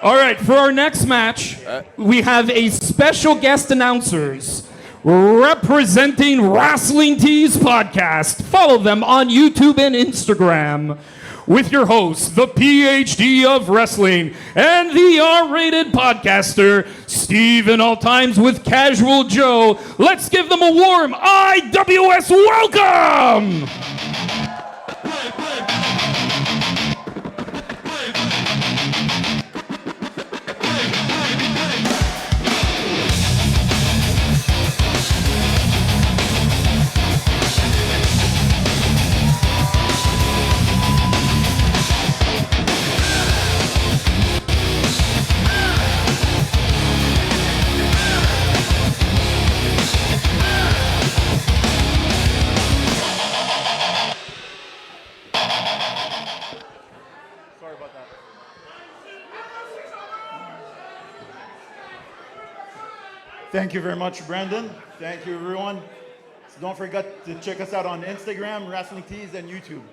All right, for our next match, we have a special guest announcers representing Wrestling Tees Podcast. Follow them on YouTube and Instagram with your host, the PhD of Wrestling and the R-rated podcaster, Steven Alltimes with Casual Joe. Let's give them a warm IWS welcome! Thank you very much, Brandon. Thank you, everyone. So don't forget to check us out on Instagram, Wrestling Tees, and YouTube.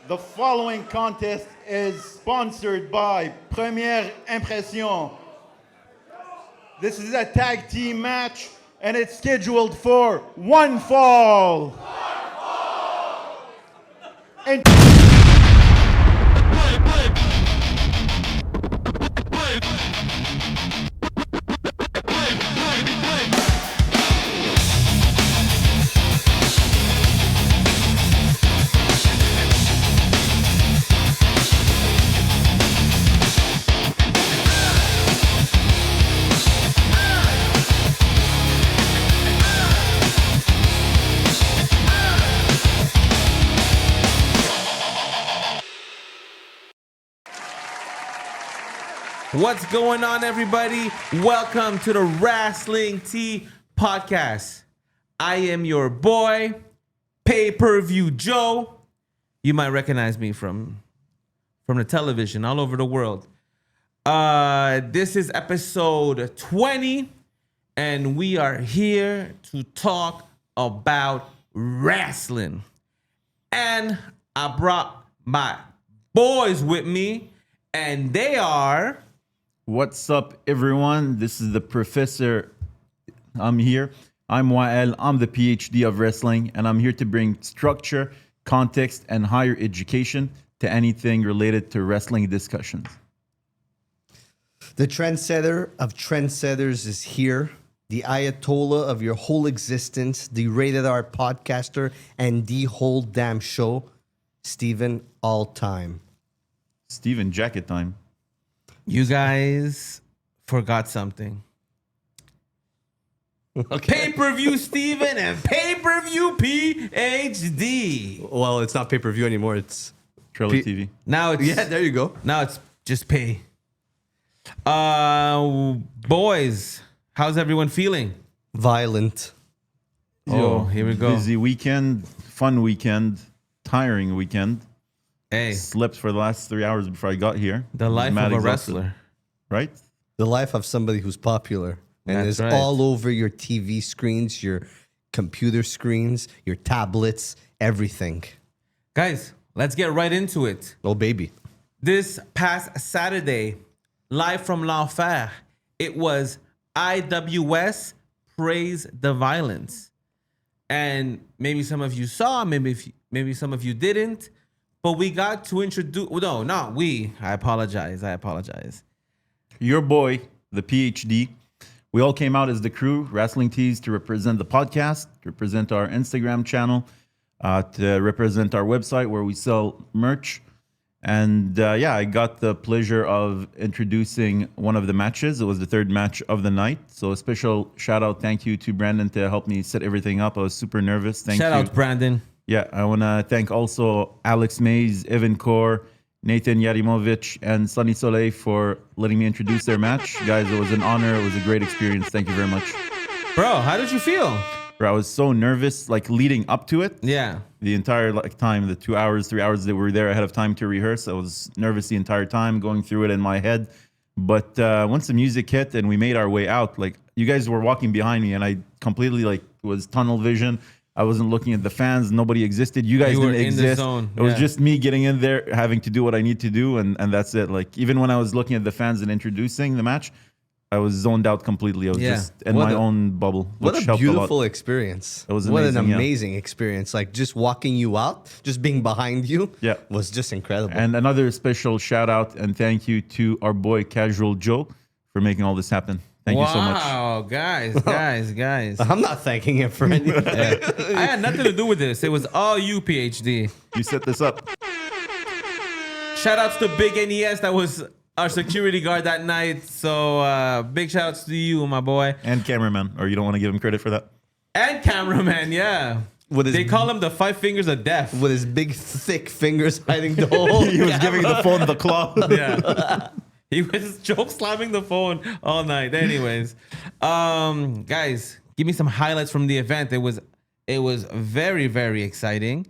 The following contest is sponsored by Première Impression. This is a tag team match, and it's scheduled for one fall. And What's going on, everybody? Welcome to the Wrestling Tee Podcast. I am your boy, Pay-Per-View Joe. You might recognize me from the television all over the world. This is episode 20, and we are here to talk about wrestling. And I brought my boys with me, and they are... what's up, everyone? This is the professor. I'm here. I'm Wael. I'm the PhD of wrestling, and I'm here to bring structure, context, and higher education to anything related to wrestling discussions. The trendsetter of trendsetters is here. The Ayatollah of your whole existence, the rated R podcaster, and the whole damn show, Steven Alltime. Steven, jacket time. You guys forgot something. Okay. Pay-per-view Steven and pay-per-view PhD. Well, it's not pay-per-view anymore. It's Trailer TV. Now it's there you go. Now it's just pay. Boys, how's everyone feeling? Violent. Oh, here we go. Busy weekend, fun weekend, tiring weekend. Hey, Slept for the last 3 hours before I got here. the life Mad of a exhausted. wrestler. Right? The life of somebody who's popular and That's is right. all over your TV screens, your computer screens, your tablets, everything. Guys, let's get right into it. Oh, baby. This past Saturday, live from L'Enfer, it was IWS Praise the Violence. And maybe some of you saw, maybe some of you didn't, but we got to introduce, no, not we. I apologize. Your boy, the PhD. We all came out as the crew, Wrestling Tees, to represent the podcast, to represent our Instagram channel, to represent our website where we sell merch. And I got the pleasure of introducing one of the matches. It was the third match of the night. So a special shout out, thank you to Brandon to help me set everything up. I was super nervous. Thank you. Shout out, Brandon. Yeah, I want to thank also Alex Mays, Evan Kaur, Nathan Yarimovic, and Sunny Soleil for letting me introduce their match. Guys, it was an honor. It was a great experience. Thank you very much. Bro, how did you feel? Bro, I was so nervous, leading up to it. Yeah. The entire time, the 2 hours, 3 hours that we were there ahead of time to rehearse, I was nervous the entire time, going through it in my head. But once the music hit and we made our way out, you guys were walking behind me, and I completely was tunnel vision. I wasn't looking at the fans. Nobody existed. You guys You were didn't in the exist. zone, It was yeah. just me getting in there, having to do what I need to do, and that's it. Like even when I was looking at the fans and introducing the match, I was zoned out completely. I was Yeah. just in What my a- own bubble, What which a helped a lot. beautiful experience. It was what an amazing, yeah. amazing experience. Like just walking you out, just being behind you Yeah. was just incredible. And another special shout out and thank you to our boy Casual Joe for making all this happen. Thank you so much. Wow, guys. I'm not thanking him for anything. I had nothing to do with this. It was all you, PhD. You set this up. Shout outs to Big NES. That was our security guard that night. So big shout outs to you, my boy. And cameraman, or you don't want to give him credit for that? And cameraman, yeah. With his- They call him the 5 fingers of death. With his big, thick fingers hiding the whole. He was giving the phone the claw. Yeah. He was choke slamming the phone all night. Anyways, guys, give me some highlights from the event. It was very, very exciting.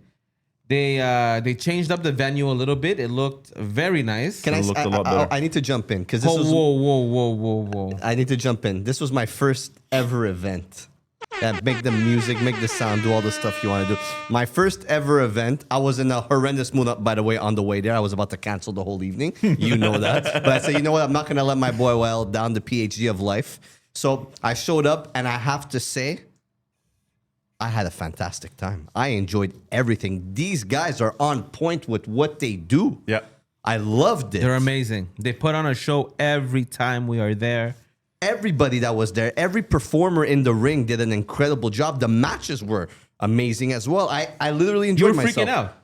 They changed up the venue a little bit. It looked very nice. Can I? It looked a lot better. I need to jump in because this Whoa, was. whoa. I need to jump in. This was my first ever event. Yeah, make the music, make the sound, do all the stuff you want to do. My first ever event. I was in a horrendous mood, by the way, on the way there. I was about to cancel the whole evening. You know that. But I said, you know what? I'm not going to let my boy well down, the PhD of life. So I showed up, and I have to say, I had a fantastic time. I enjoyed everything. These guys are on point with what they do. Yeah. I loved it. They're amazing. They put on a show every time we are there. Everybody that was there, every performer in the ring did an incredible job. The matches were amazing as well. I literally You enjoyed were myself. freaking out.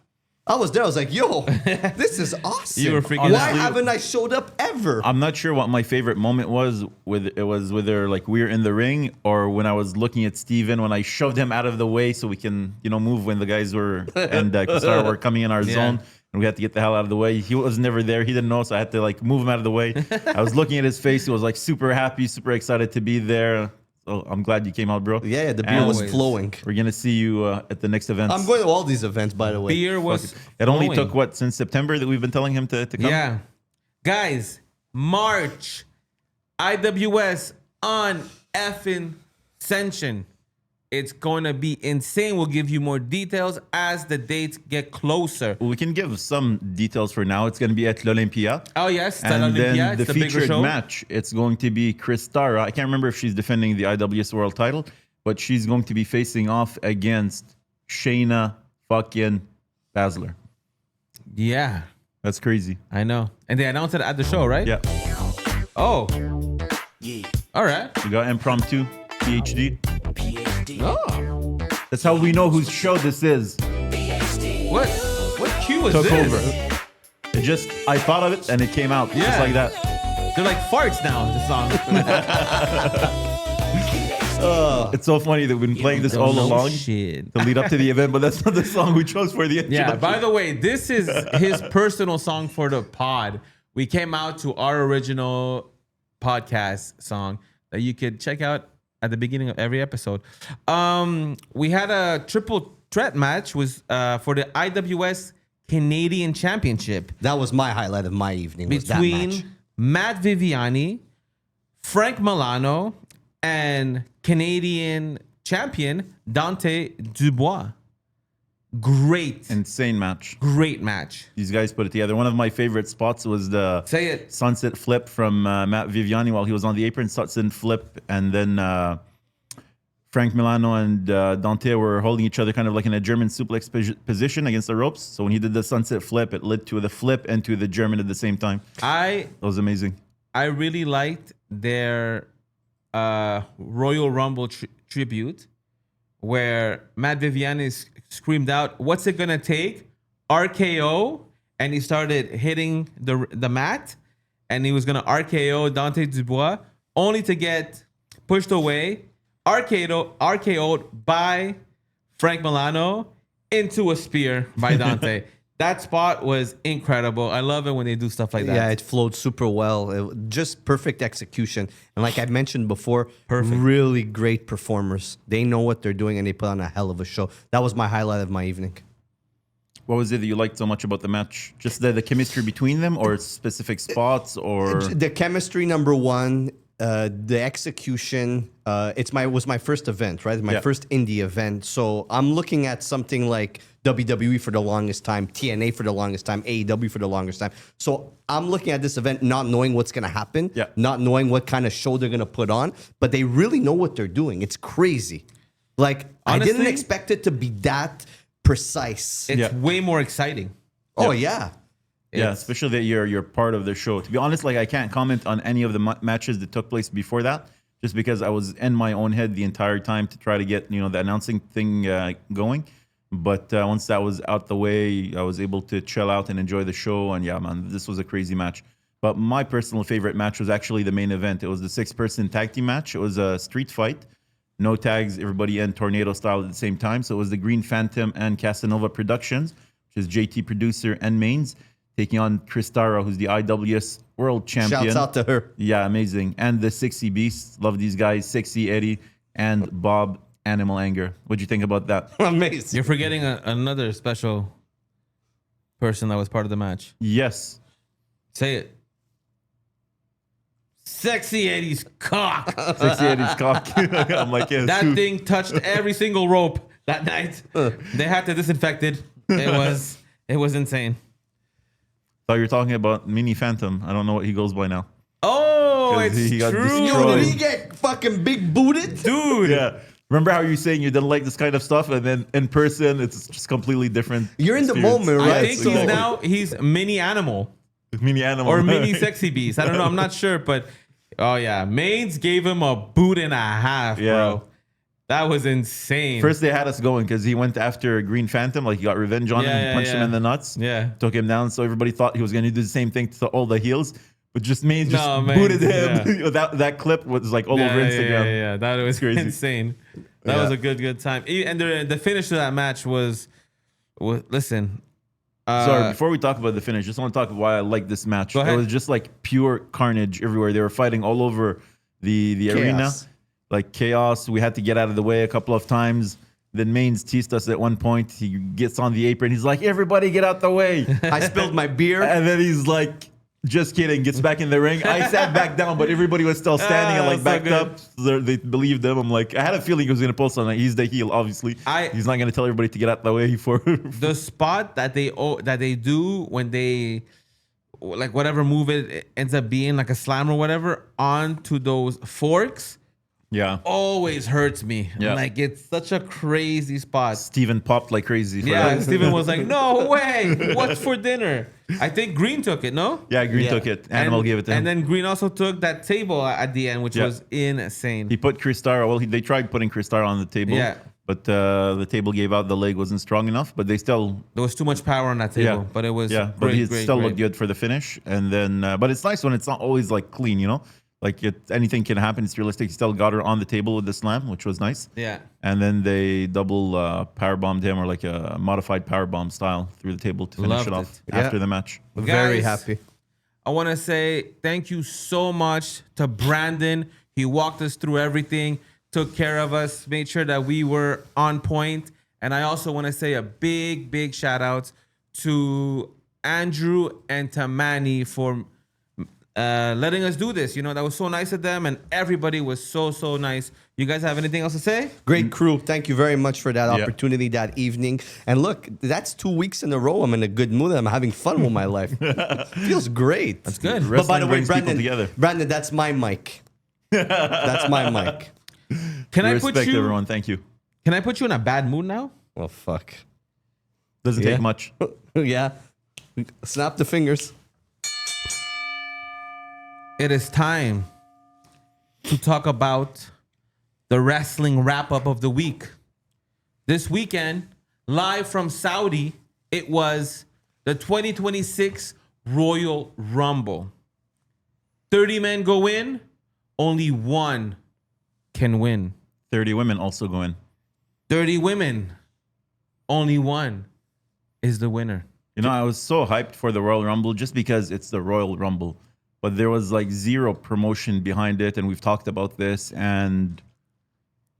I was there. I was like, yo, this is awesome. You were freaking Why out. haven't I showed up ever? I'm not sure what my favorite moment was. Whether like we were in the ring or when I was looking at Steven when I shoved him out of the way so we can move when the guys were and Kisara were coming in our zone and we had to get the hell out of the way. He was never there. He didn't know, so I had to like move him out of the way. I was looking at his face. He was like super happy, super excited to be there. So I'm glad you came out, bro. Yeah, the beer And was Always. flowing. We're gonna see you at the next event. I'm going to all these events, by the way. Beer was. It only flowing. took what since September that we've been telling him to come. Yeah. Guys, March, IWS on effing Ascension. It's going to be insane. We'll give you more details as the dates get closer. We can give some details for now. It's going to be at l'Olympia. Oh, yes. It's at And Olympia. then It's the bigger featured show. match, it's going to be Chris Tara. I can't remember if she's defending the IWS World title, but she's going to be facing off against Shayna fucking Baszler. Yeah, That's crazy. I know. And they announced it at the show, right? Yeah. Oh. All right. We got impromptu PhD. Oh. That's how we know whose show this is. What cue was Took this? over. It just, I thought of it and it came out. Just Yeah. like that. They're like farts now, the song. It's so funny that we've been playing this all No along shit. to lead up to the event, but that's not the song we chose for the Yeah, introduction. by the way, this is his personal song for the pod. We came out to our original podcast song that you could check out at the beginning of every episode. We had a triple threat match was for the IWS Canadian Championship That was my highlight of my evening. Was that match. between Matt Viviani, Frank Milano, and Canadian champion Dante Dubois. Great Insane match. match. These guys put it together. One of my favorite spots was the Say it. sunset flip from Matt Viviani while he was on the apron. Sunset flip, and then Frank Milano and Dante were holding each other kind of like in a German suplex position against the ropes. So when he did the sunset flip, it led to the flip and to the German at the same time. That was amazing. I really liked their Royal Rumble tribute where Matt Viviani screamed out, "What's it gonna take? RKO!" And he started hitting the mat, and he was gonna RKO Dante Dubois, only to get pushed away, RKO'd by Frank Milano into a spear by Dante. That spot was incredible. I love it when they do stuff like that. Yeah, it flowed super well. Just perfect execution. And like I mentioned before, Perfect. really great performers. They know what they're doing and they put on a hell of a show. That was my highlight of my evening. What was it that you liked so much about the match? Just the chemistry between them, or specific spots, or The chemistry, number one. the execution. Was my first event, right? My first indie event. So I'm looking at something like WWE for the longest time, TNA for the longest time, AEW for the longest time. So I'm looking at this event not knowing what's going to happen, not knowing what kind of show they're going to put on, but they really know what they're doing. It's crazy. Like, Honestly, I didn't expect it to be that precise. It's way more exciting. Oh, yeah. Yeah, especially that you're part of the show. To be honest, like I can't comment on any of the matches that took place before that, just because I was in my own head the entire time to try to get the announcing thing going. But once that was out the way, I was able to chill out and enjoy the show. And yeah, man, this was a crazy match. But my personal favorite match was actually the main event. It was the 6-person tag team match. It was a street fight, no tags, everybody in tornado style at the same time. So it was the Green Phantom and Casanova Productions, which is JT producer and Mains, taking on Chris Tara, who's the IWS World Champion. Shouts out to her. Yeah, amazing. And the Sexy Beasts. Love these guys. Sexy Eddie and Bob Animal Anger. What'd you think about that? Amazing. You're forgetting another special person that was part of the match. Yes. Say it. Sexy Eddie's cock. Sexy Eddie's cock. I'm like, yeah, That thing touched every single rope that night. They had to disinfect it. It was insane. Thought you were talking about Mini Phantom. I don't know what he goes by now. Oh, 'Cause it's he got true. destroyed. Yo, did he get fucking big booted? Dude. Yeah. Remember how you're saying you didn't like this kind of stuff, and then in person, it's just completely different. You're in the experience. moment, I right? think he's mini animal Mini Animal. or mini sexy beast. I don't know. I'm not sure, but oh yeah, Mains gave him a boot and a half, bro. That was insane. First, they had us going because he went after Green Phantom, like he got revenge on him, he punched him in the nuts, took him down. So everybody thought he was going to do the same thing to all the heels, but just Mains booted him. That clip was like all over Instagram. Yeah, that was crazy. insane. That was a good time. And the finish of that match was listen. Sorry, before we talk about the finish, just want to talk about why I like this match. Go ahead. It was just like pure carnage everywhere. They were fighting all over the arena. Like chaos. We had to get out of the way a couple of times. Then Mains teased us at one point. He gets on the apron. He's like, everybody get out the way. I spilled my beer. And then he's like, just kidding. Gets back in the ring. I sat back down, but everybody was still standing and like backed up. So they believed him. I'm like, I had a feeling he was going to pull something. He's the heel, obviously. He's not going to tell everybody to get out the way for the spot that they do when they like whatever move it ends up being, like a slam or whatever, onto those forks. Yeah. Always hurts me. Yeah. Like, it's such a crazy spot. Steven popped like crazy. For Yeah, that. Steven was like, no way. What's for dinner? I think Green took it, no? Yeah, Green took it. Animal gave it to him. And then Green also took that table at the end, which was insane. He put Chris Tara. Well, they tried putting Chris Tara on the table. Yeah. But the table gave out. The leg wasn't strong enough. But they still. There was too much power on that table. But it was but he still looked good for the finish. And then, but it's nice when it's not always like clean, you know? Like anything can happen. It's realistic. He still got her on the table with the slam, which was nice. Yeah. And then they double power bombed him, or like a modified power bomb style through the table to finish it off after the match. Very happy. I want to say thank you so much to Brandon. He walked us through everything, took care of us, made sure that we were on point. And I also want to say a big shout out to Andrew and to Manny for letting us do this. You know, that was so nice of them, and everybody was so nice. You guys have anything else to say? Great crew. Thank you very much for that opportunity that evening. And look, that's 2 weeks in a row. I'm in a good mood. I'm having fun with my life. Feels great. That's good. But by the way, Brandon, Brandon, that's my mic. That's my mic. Can I respect put you? everyone. Thank you. Can I put you in a bad mood now? Well, fuck. Doesn't take much. Yeah. Snap the fingers. It is time to talk about the wrestling wrap-up of the week. This weekend, live from Saudi, it was the 2026 Royal Rumble. 30 men go in, only one can win. 30 women also go in. 30 women, only one is the winner. You know, I was so hyped for the Royal Rumble just because it's the Royal Rumble. But there was like zero promotion behind it, and we've talked about this. And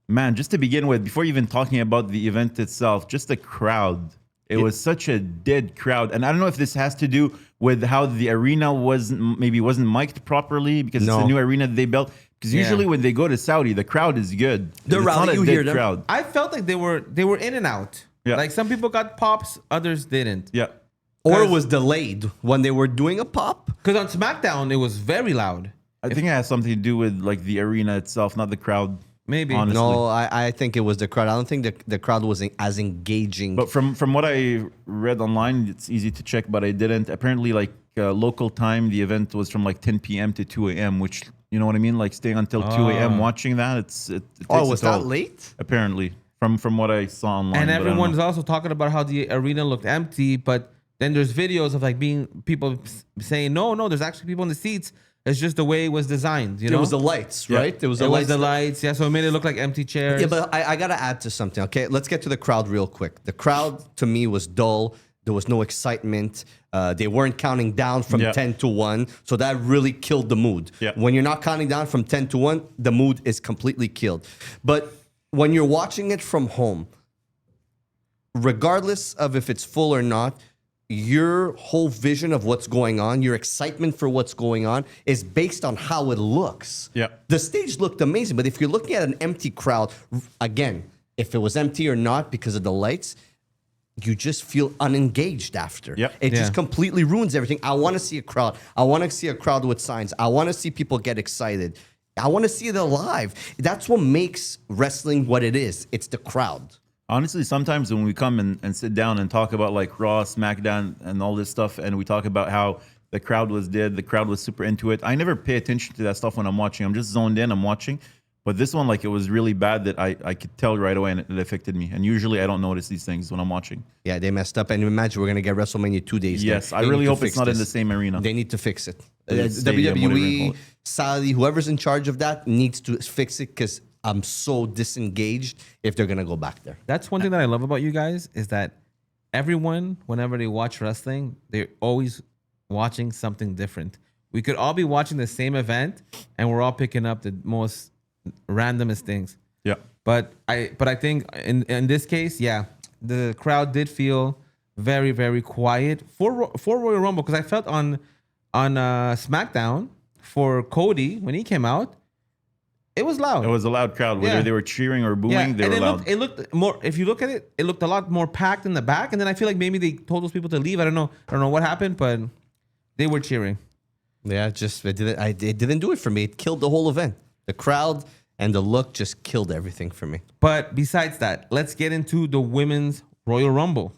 man, just to begin with, before even talking about the event itself, just the crowd It was such a dead crowd, and I don't know if this has to do with how the arena wasn't mic'd properly because it's a new arena that they built. Because usually when they go to Saudi, the crowd is good. They're It's not rowdy, a you dead hear them. crowd. I felt like they were in and out. Yeah. Like some people got pops, others didn't. Yeah, Or it was delayed when they were doing a pop. Because on SmackDown it was very loud. I think it has something to do with like the arena itself, not the crowd. Maybe. Honestly. No, I think it was the crowd. I don't think the crowd was as engaging. But from what I read online, it's easy to check, but I didn't. Apparently, like local time, the event was from like 10 p.m. to 2 a.m., which, you know what I mean? Like staying until 2 a.m. watching that, it takes was a toll. that late? Apparently, from what I saw online. And but I don't everyone's know. also talking about how the arena looked empty, but then there's videos of like people saying, no, there's actually people in the seats. It's just the way it was designed, you know? It was the lights, Yeah. right? It was It the was lights. the lights, yeah. So it made it look like empty chairs. Yeah, but I got to add to something, okay? Let's get to the crowd real quick. The crowd, to me, was dull. There was no excitement. They weren't counting down from 10 to 1. So that really killed the mood. Yeah. When you're not counting down from 10 to 1, the mood is completely killed. But when you're watching it from home, regardless of if it's full or not, your whole vision of what's going on, your excitement for what's going on is based on how it looks. Yeah. The stage looked amazing, but if you're looking at an empty crowd, again, if it was empty or not because of the lights, you just feel unengaged after. Yep. It Yeah. just completely ruins everything. I want to see a crowd. I want to see a crowd with signs. I want to see people get excited. I want to see it alive. That's what makes wrestling what it is. It's the crowd. Honestly, sometimes when we come and sit down and talk about like Raw, SmackDown, and all this stuff, and we talk about how the crowd was dead, the crowd was super into it, I never pay attention to that stuff when I'm watching. I'm just zoned in, I'm watching. But this one, like, it was really bad that I could tell right away and it affected me. And usually I don't notice these things when I'm watching. Yeah, they messed up. And imagine we're going to get WrestleMania 2 days. Yes, They I need really to hope fix it's not in this. the same arena. They need to fix it. Stadium, whatever you call WWE, it. Saudi, whoever's in charge of that needs to fix it because I'm so disengaged if they're going to go back there. That's one thing that I love about you guys is that everyone, whenever they watch wrestling, they're always watching something different. We could all be watching the same event and we're all picking up the most randomest things. Yeah. But I think in this case, yeah, the crowd did feel very, very quiet for Royal Rumble because I felt on SmackDown for Cody when he came out, it was loud. It was a loud crowd. Whether Yeah. they were cheering or booing, they and were it loud. looked more. If you look at it, it looked a lot more packed in the back. And then I feel like maybe they told those people to leave. I don't know what happened, but they were cheering. Yeah, it didn't do it for me. It killed the whole event. The crowd and the look just killed everything for me. But besides that, let's get into the women's Royal Rumble.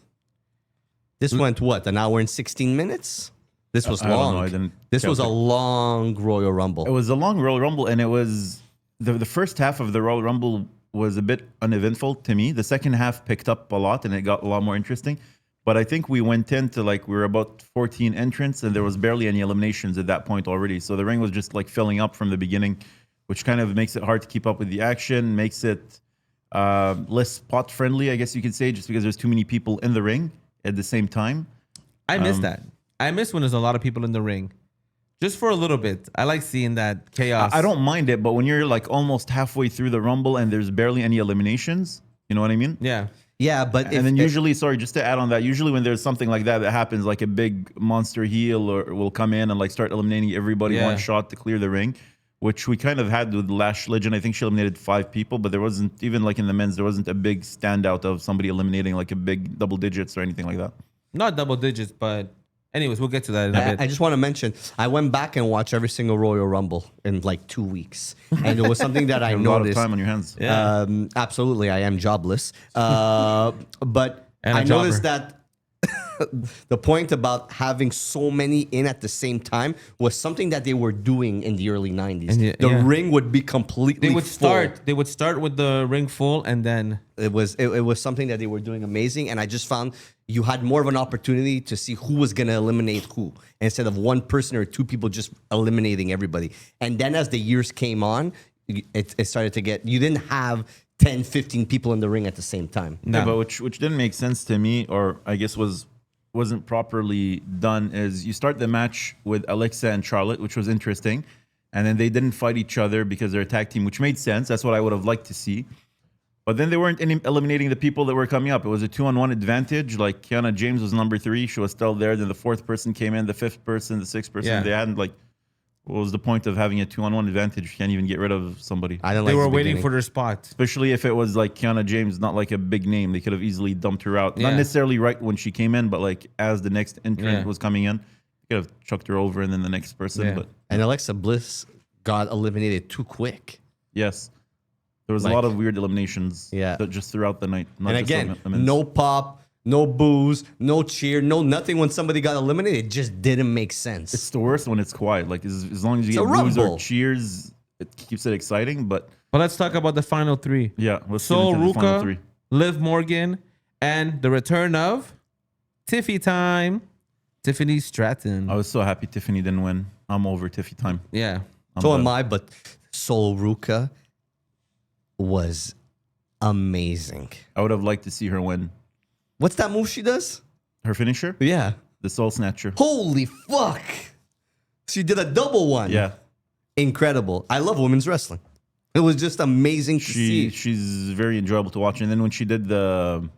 This went what, an hour and 16 minutes? This was I don't long. know, I didn't This was a calculate. long Royal Rumble. It was a long Royal Rumble, and it was the first half of the Royal Rumble was a bit uneventful to me. The second half picked up a lot, and it got a lot more interesting. But I think we went into we were about 14 entrants, and there was barely any eliminations at that point already. So the ring was just like filling up from the beginning, which kind of makes it hard to keep up with the action, makes it less spot friendly, I guess you could say, just because there's too many people in the ring at the same time. I miss that. I miss when there's a lot of people in the ring. Just for a little bit. I like seeing that chaos. I don't mind it, but when you're like almost halfway through the Rumble and there's barely any eliminations, you know what I mean? Yeah. Yeah, but And then usually, sorry, just to add on that, usually when there's something like that happens, like a big monster heel or will come in and like start eliminating everybody Yeah. one shot to clear the ring, which we kind of had with Lash Legend. I think she eliminated 5 people, but there wasn't, even like in the men's, there wasn't a big standout of somebody eliminating like a big double digits or anything like that. Not double digits, but anyways, we'll get to that in a bit. I just want to mention, I went back and watched every single Royal Rumble in like 2 weeks. And it was something that I You have a lot of noticed. time on your hands. Yeah. Absolutely, I am jobless. But And a I noticed jobber. that the point about having so many in at the same time was something that they were doing in the early 90s. And The yeah. ring would be completely they would full. start with the ring full and then It was something that they were doing amazing, and I just found you had more of an opportunity to see who was going to eliminate who instead of one person or 2 people just eliminating everybody. And then as the years came on, it started to get, you didn't have 10, 15 people in the ring at the same time. no. Yeah, but which didn't make sense to me, or I guess wasn't properly done, is you start the match with Alexa and Charlotte, which was interesting, and then they didn't fight each other because they're a tag team, which made sense. That's what I would have liked to see. But then they weren't eliminating the people that were coming up. It was a 2-on-1 advantage. Like Kiana James was number 3. She was still there. Then the 4th person came in, the 5th person, the 6th person. Yeah. They hadn't like, what was the point of having a 2-on-1 advantage? You can't even get rid of somebody. I don't They like were the waiting beginning. for their spot. Especially if it was like Kiana James, not like a big name. They could have easily dumped her out. Yeah. Not necessarily right when she came in, but like as the next entrant Yeah. was coming in, they could have chucked her over and then the next person. Yeah. But And Alexa Bliss got eliminated too quick. yes, there was Like- a lot of weird eliminations Yeah. just throughout the night. Not And just again, women's. no pop, no booze, no cheer, no nothing when somebody got eliminated. It just didn't make sense. It's the worst when it's quiet. Like as long as you It's get a boos or rumble. cheers, it keeps it exciting. But But let's talk about the final 3. yeah, let's get Sol into the final 3. Ruka, Liv Morgan, and the return of Tiffy Time, Tiffany Stratton. I was so happy Tiffany didn't win. I'm over Tiffy time. Yeah. So done. am I, but Sol Ruka was amazing. I would have liked to see her win. What's that move she does? Her finisher, Yeah. the Soul Snatcher. Holy fuck. She did a double one. Yeah, Incredible. I love women's wrestling. It was just amazing to see. she's very enjoyable to watch. And then when she did the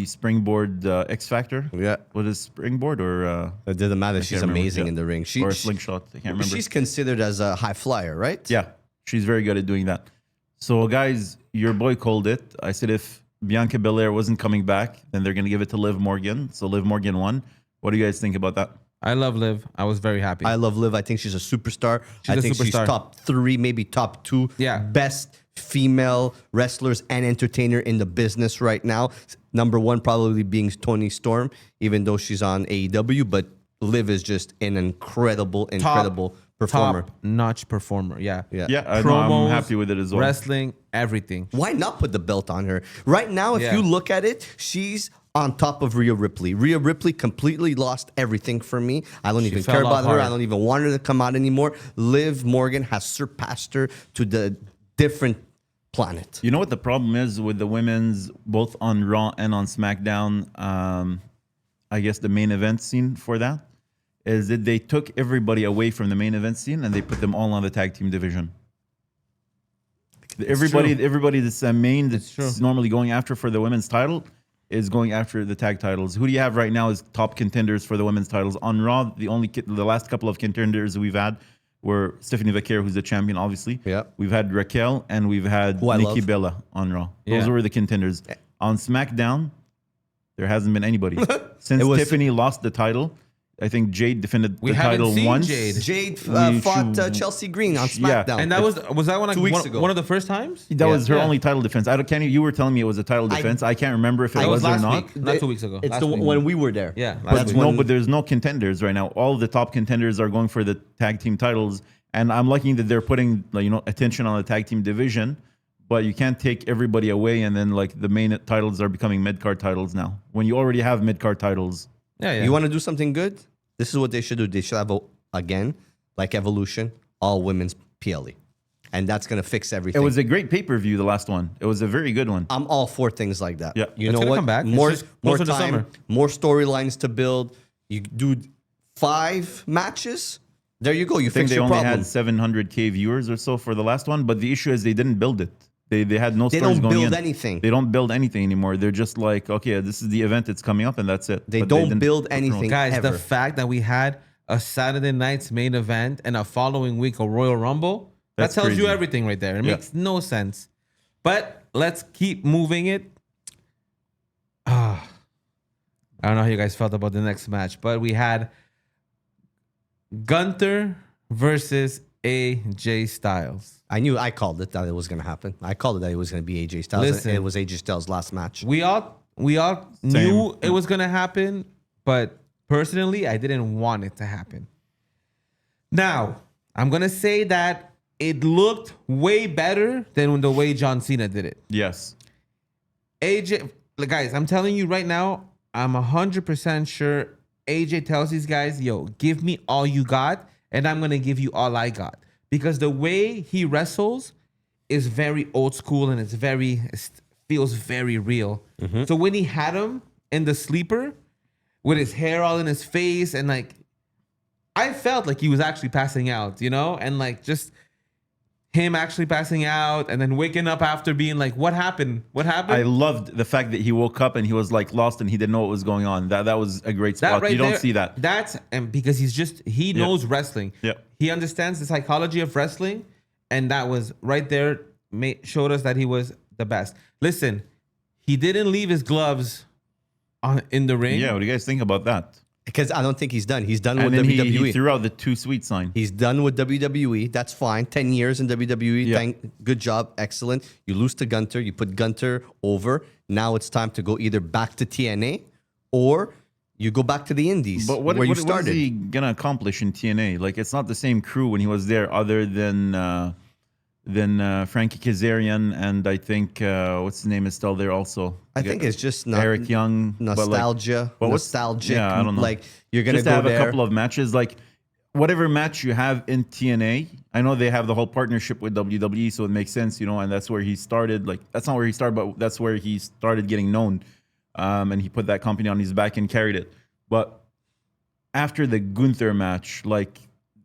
springboard X Factor, Yeah. what is springboard or It doesn't matter. She's remember, amazing yeah. in the ring. or a slingshot? I can't remember. She's considered as a high flyer, right? Yeah, she's very good at doing that. So, guys, your boy called it. I said if Bianca Belair wasn't coming back, then they're going to give it to Liv Morgan. So, Liv Morgan won. What do you guys think about that? I love Liv. I was very happy. I love Liv. I think she's a superstar. She's I a think she's superstar. top 3, maybe top 2 Yeah. best female wrestlers and entertainer in the business right now. Number 1 probably being Toni Storm, even though she's on AEW, but Liv is just an incredible performer. Top-notch performer. Yeah. Yeah. Yeah, I know, Promos, I'm happy with it as well. Wrestling, everything. Why not put the belt on her? Right now, if Yeah. you look at it, she's on top of Rhea Ripley. Rhea Ripley completely lost everything for me. I don't even fell care off about her. hard. I don't even want her to come out anymore. Liv Morgan has surpassed her to the different planet. You know what the problem is with the women's, both on Raw and on SmackDown? I guess the main event scene for that is that they took everybody away from the main event scene and they put them all on the tag team division. Everybody that's main that's true. normally going after for the women's title is going after the tag titles. Who do you have right now as top contenders for the women's titles on Raw? The last couple of contenders we've had were Stephanie Vaquer, who's the champion, obviously. Yeah. We've had Raquel and we've had Who I Nikki love. Bella on Raw. Those Yeah. were the contenders. On SmackDown, there hasn't been anybody since It was- Tiffany lost the title. I think Jade defended We the haven't title seen once. Jade. Jade We fought should- Chelsea Green on Yeah. SmackDown. And that was that one 2 weeks one, ago. one of the first times? That was her Yeah. only title defense. I don't. Kenny, you were telling me it was a title defense. I can't remember if it It was was or last not. week, not 2 weeks ago. It's Last the week. when we were there. Yeah, But last week. no, but there's no contenders right now. All the top contenders are going for the tag team titles, and I'm liking that they're putting attention on the tag team division. But you can't take everybody away, and then like the main titles are becoming mid card titles now. When you already have mid card titles, Yeah. You want to do something good? This is what they should do. They should have, again, like Evolution, all women's PLE. And that's going to fix it everything. was a great pay per view. The last one, it was a very good one. I'm all for things like that. Yeah. You It's know gonna what? come back. It's More just more closer to time, summer. more storylines to build. You do 5 matches. There you go. You I think fix they your only problem. had 700K viewers or so for the last one. But the issue is they didn't build it. They had no They stories don't going build in. anything. They don't build anything anymore. They're just like, okay, this is the event that's coming up, and that's it. They But don't didn't build promote. anything. Guys, ever. the fact that we had a Saturday night's main event and a following week a Royal Rumble, That's that tells you crazy. everything right there. It Yeah. makes no sense. But let's keep moving it. I don't know how you guys felt about the next match, but we had Gunther versus AJ Styles. I called it that it was going to happen. I called it that it was going to be AJ Styles. Listen. And it was AJ Styles' last match. We all knew it was gonna happen, but personally, I didn't want it to happen. Now, I'm gonna say that it looked way better than the way John Cena did it. Yes. AJ, guys, I'm telling you right now, I'm 100% sure AJ tells these guys, yo, give me all you got, and I'm gonna give you all I got. Because the way he wrestles is very old school and it feels very real. So when he had him in the sleeper with his hair all in his face and like, I felt like he was actually passing out, and like just him actually passing out and then waking up after being like, what happened? What happened? I loved the fact that he woke up and he was like lost and he didn't know what was going on. That was a great spot. right You don't there, see that. That's and because he knows wrestling. Yeah. He understands the psychology of wrestling, and that was right there. Showed us that he was the best. Listen, he didn't leave his gloves in the ring. Yeah, what do you guys think about that? Because I don't think he's done. He's done And with then WWE. he threw out the too sweet sign. He's done with WWE. That's fine. 10 years in WWE. Yeah. Good job. Excellent. You lose to Gunter. You put Gunter over. Now it's time to go either back to TNA or you go back to the Indies But where you what started. is he going to accomplish in TNA? Like, it's not the same crew when he was there other than Frankie Kazarian, and I think, what's his name is still there also. I think it's just not Eric Young. nostalgia. but what's- nostalgic. yeah, I don't know. Like, you're going to Just go to have there. a couple of matches, like whatever match you have in TNA. I know they have the whole partnership with WWE, so it makes sense, and that's where he started. Like, that's not where he started, but that's where he started getting known. And he put that company on his back and carried it. But after the Gunther match, like,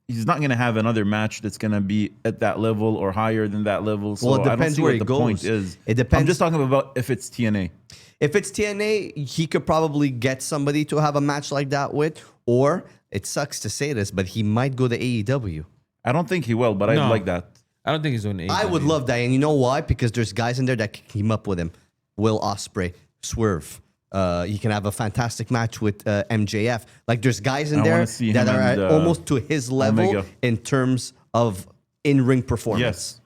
he's not going to have another match that's going to be at that level or higher than that level. So Well, it I don't depends see where what he the point goes. is. It depends. I'm just talking about if it's TNA. If it's TNA, he could probably get somebody to have a match like that with, or it sucks to say this, but he might go to AEW. I don't think he will, but I No. like that. I don't think he's doing. I would love that, and you know why? Because there's guys in there that can team up with him. Will Ospreay, Swerve. He can have a fantastic match with MJF. Like, there's guys in I there wanna see that him are and, almost to his level Omega. in terms of in-ring performance. Yes,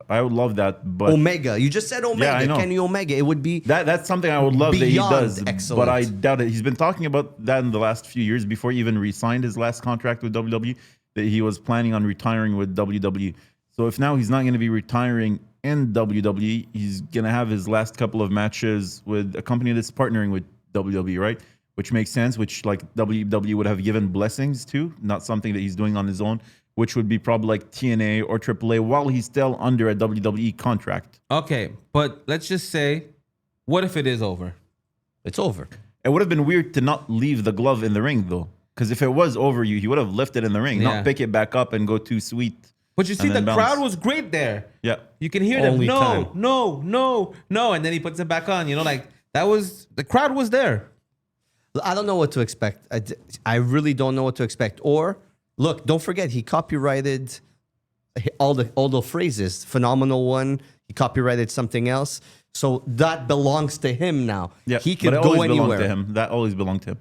I would love that. But Omega. You just said Omega. I know. Kenny Omega. It would be that's something I would love that he Beyond does. excellent. But I doubt it. He's been talking about that in the last few years before he even re-signed his last contract with WWE, that he was planning on retiring with WWE. So if now he's not going to be retiring in WWE, he's going to have his last couple of matches with a company that's partnering with WWE, right? Which makes sense, which like WWE would have given blessings to, not something that he's doing on his own, which would be probably like TNA or AAA while he's still under a WWE contract. Okay, but let's just say, what if it is over? it's over. It would have been weird to not leave the glove in the ring, though. Because if it was over you, he would have lifted in the ring, Yeah. not pick it back up and go too sweet. But you see, And the then bounce. crowd was great there. Yeah. You can hear them. Only No, time. no, and then he puts it back on. Like that was the crowd was there. I don't know what to expect. I really don't know what to expect. Or look, don't forget he copyrighted all the phrases. Phenomenal one. He copyrighted something else, so that belongs to him now. Yeah. he but can it go always belonged anywhere. to him. That always belonged to him.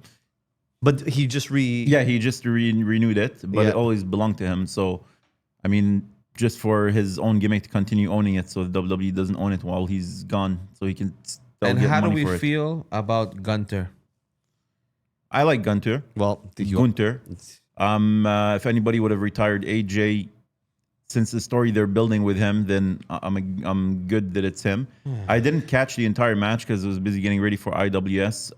But he just Yeah, he just renewed it, but Yeah. it always belonged to him. So, I mean, just for his own gimmick to continue owning it, so the WWE doesn't own it while he's gone, so he can still And get how do money we for it. feel about Gunter? I like Gunter. well. Gunter. If anybody would have retired AJ since the story they're building with him, then I'm good that it's him. I didn't catch the entire match because I was busy getting ready for IWS.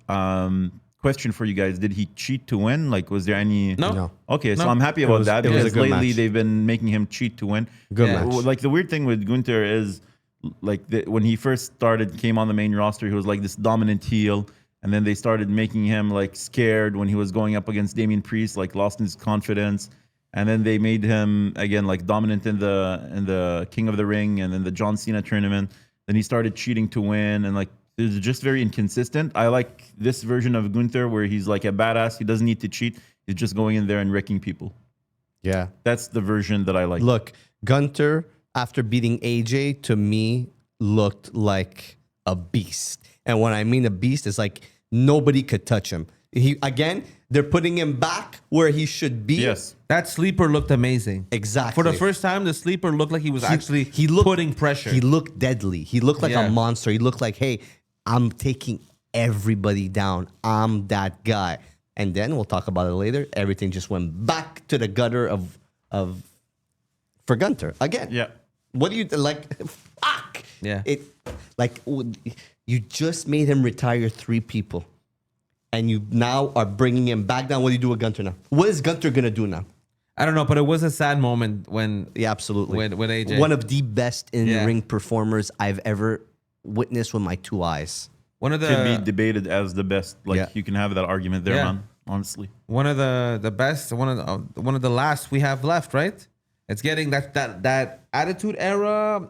Question for you guys: did he cheat to win? Like, was there any? No. Okay, so No. I'm happy about that it was because a good lately match. they've been making him cheat to win. Good Yeah. match. Like the weird thing with Gunther is, like when he first came on the main roster, he was like this dominant heel, and then they started making him like scared when he was going up against Damian Priest, like lost his confidence, and then they made him again like dominant in the King of the Ring and then the John Cena tournament. Then he started cheating to win, and like it's just very inconsistent. I like this version of Gunther where he's like a badass. He doesn't need to cheat. He's just going in there and wrecking people. Yeah. That's the version that I like. Look, Gunter, after beating AJ, to me looked like a beast. And when I mean a beast, it's like nobody could touch him. They're putting him back where he should be. Yes. That sleeper looked amazing. Exactly. For the first time, the sleeper looked like he was actually he looked, putting pressure. He looked deadly. He looked like Yeah. a monster. He looked like, hey, I'm taking everybody down. I'm that guy. And then we'll talk about it later. Everything just went back to the gutter for Gunter again. Yeah. What do you like? Fuck. Yeah. You just made him retire 3 people, and you now are bringing him back down. What do you do with Gunter now? What is Gunter gonna do now? I don't know, but it was a sad moment when Yeah, absolutely. With AJ. One of the best in-ring performers I've ever witnessed with my 2 eyes. one of Could be the debated as the best. Like Yeah. you can have that argument there, Yeah. man. Honestly, one of the best one of the last we have left, right? It's getting that Attitude Era,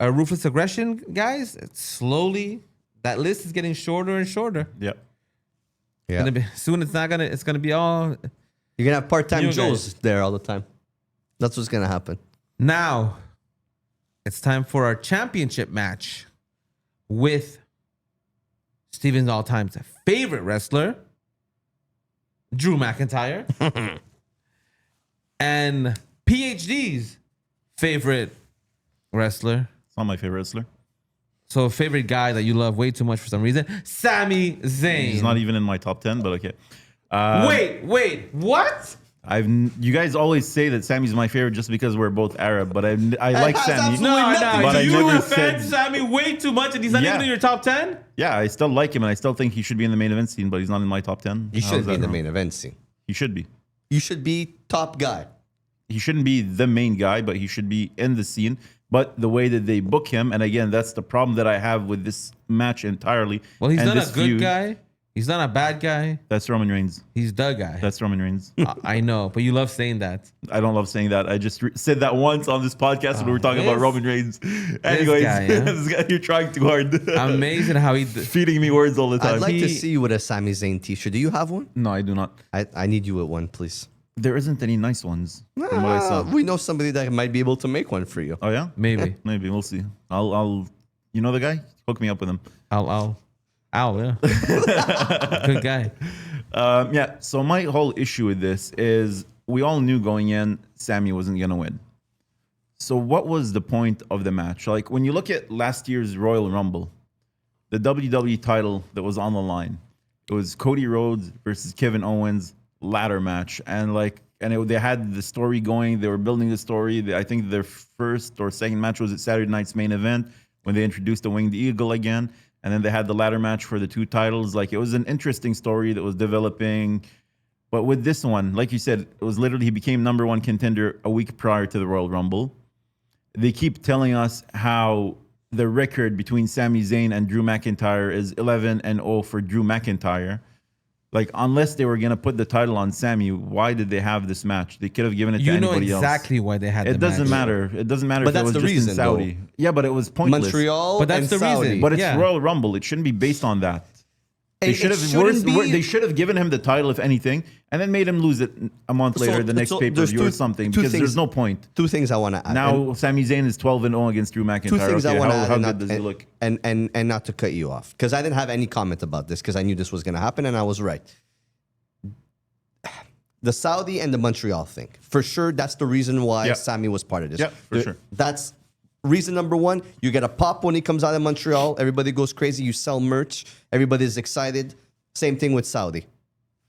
Ruthless Aggression guys. It's slowly, that list is getting shorter and shorter. Yep. Yeah. Soon it's gonna be all. You're gonna have part-time You Joes there all the time. That's what's gonna happen. Now, it's time for our championship match with Steven's all-time favorite wrestler, Drew McIntyre, and PhD's favorite wrestler. It's not my favorite wrestler. So, favorite guy that you love way too much for some reason, Sami Zayn. He's not even in my top 10, but okay. Wait, what? You guys always say that Sammy's my favorite just because we're both Arab, but I like has Sammy. absolutely But Do I you never offend said- Sami way too much and he's not Yeah. even in your top 10? Yeah, I still like him, and I still think he should be in the main event scene, but he's not in my top 10. You How should is be in that the wrong? main event scene. He should be. You should be top guy. He shouldn't be the main guy, but he should be in the scene. But the way that they book him, and again, that's the problem that I have with this match entirely. Well, he's and not a this good feud. guy. He's not a bad guy. That's Roman Reigns. He's the guy. That's Roman Reigns. I know, but you love saying that. I don't love saying that. I just said that once on this podcast when we were talking about this- Roman Reigns. Anyways, guy, yeah. this guy, you're trying too hard. Amazing how he. Feeding me words all the time. I'd like to see you with a Sami Zayn t-shirt. Do you have one? No, I do not. I need you with one, please. There isn't any nice ones from what I saw. We know somebody that might be able to make one for you. Oh yeah, Maybe. maybe we'll see. I'll. You know the guy? Hook me up with him. Ow, yeah. Good guy. Yeah. So my whole issue with this is we all knew going in Sammy wasn't gonna win. So what was the point of the match? Like when you look at last year's Royal Rumble, the WWE title that was on the line, it was Cody Rhodes versus Kevin Owens ladder match, and they had the story going. They were building the story. I think their first or second match was at Saturday night's main event when they introduced the Winged Eagle again. And then they had the ladder match for the two titles. Like, it was an interesting story that was developing. But with this one, like you said, it was literally he became number one contender a week prior to the Royal Rumble. They keep telling us how the record between Sami Zayn and Drew McIntyre is 11-0 for Drew McIntyre. Like, unless they were going to put the title on Sami, why did they have this match? They could have given it to You know anybody else. exactly why they had It the doesn't match. matter. It doesn't matter But if it that's was the just reason, in Saudi. though. Yeah, but it was pointless. Montreal, But that's and the Saudi. reason. But it's Yeah. Royal Rumble. It shouldn't be based on that. They It should have shouldn't be- they should have given him the title, if anything, and then made him lose it a month later, the next pay per there's view or something. two Because things- there's no point. Two things I want to add. Now Sami Zayn is 12-0 against Drew McIntyre. Two things I Okay, want to how add. and good not- does he look? And not to cut you off, because I didn't have any comment about this, because I knew this was going to happen, and I was right. The Saudi and the Montreal thing. For sure, that's the reason why Yeah. Sami was part of this. Yeah, for sure. That's reason number one. You get a pop when he comes out of Montreal. Everybody goes crazy. You sell merch. Everybody's excited. Same thing with Saudi.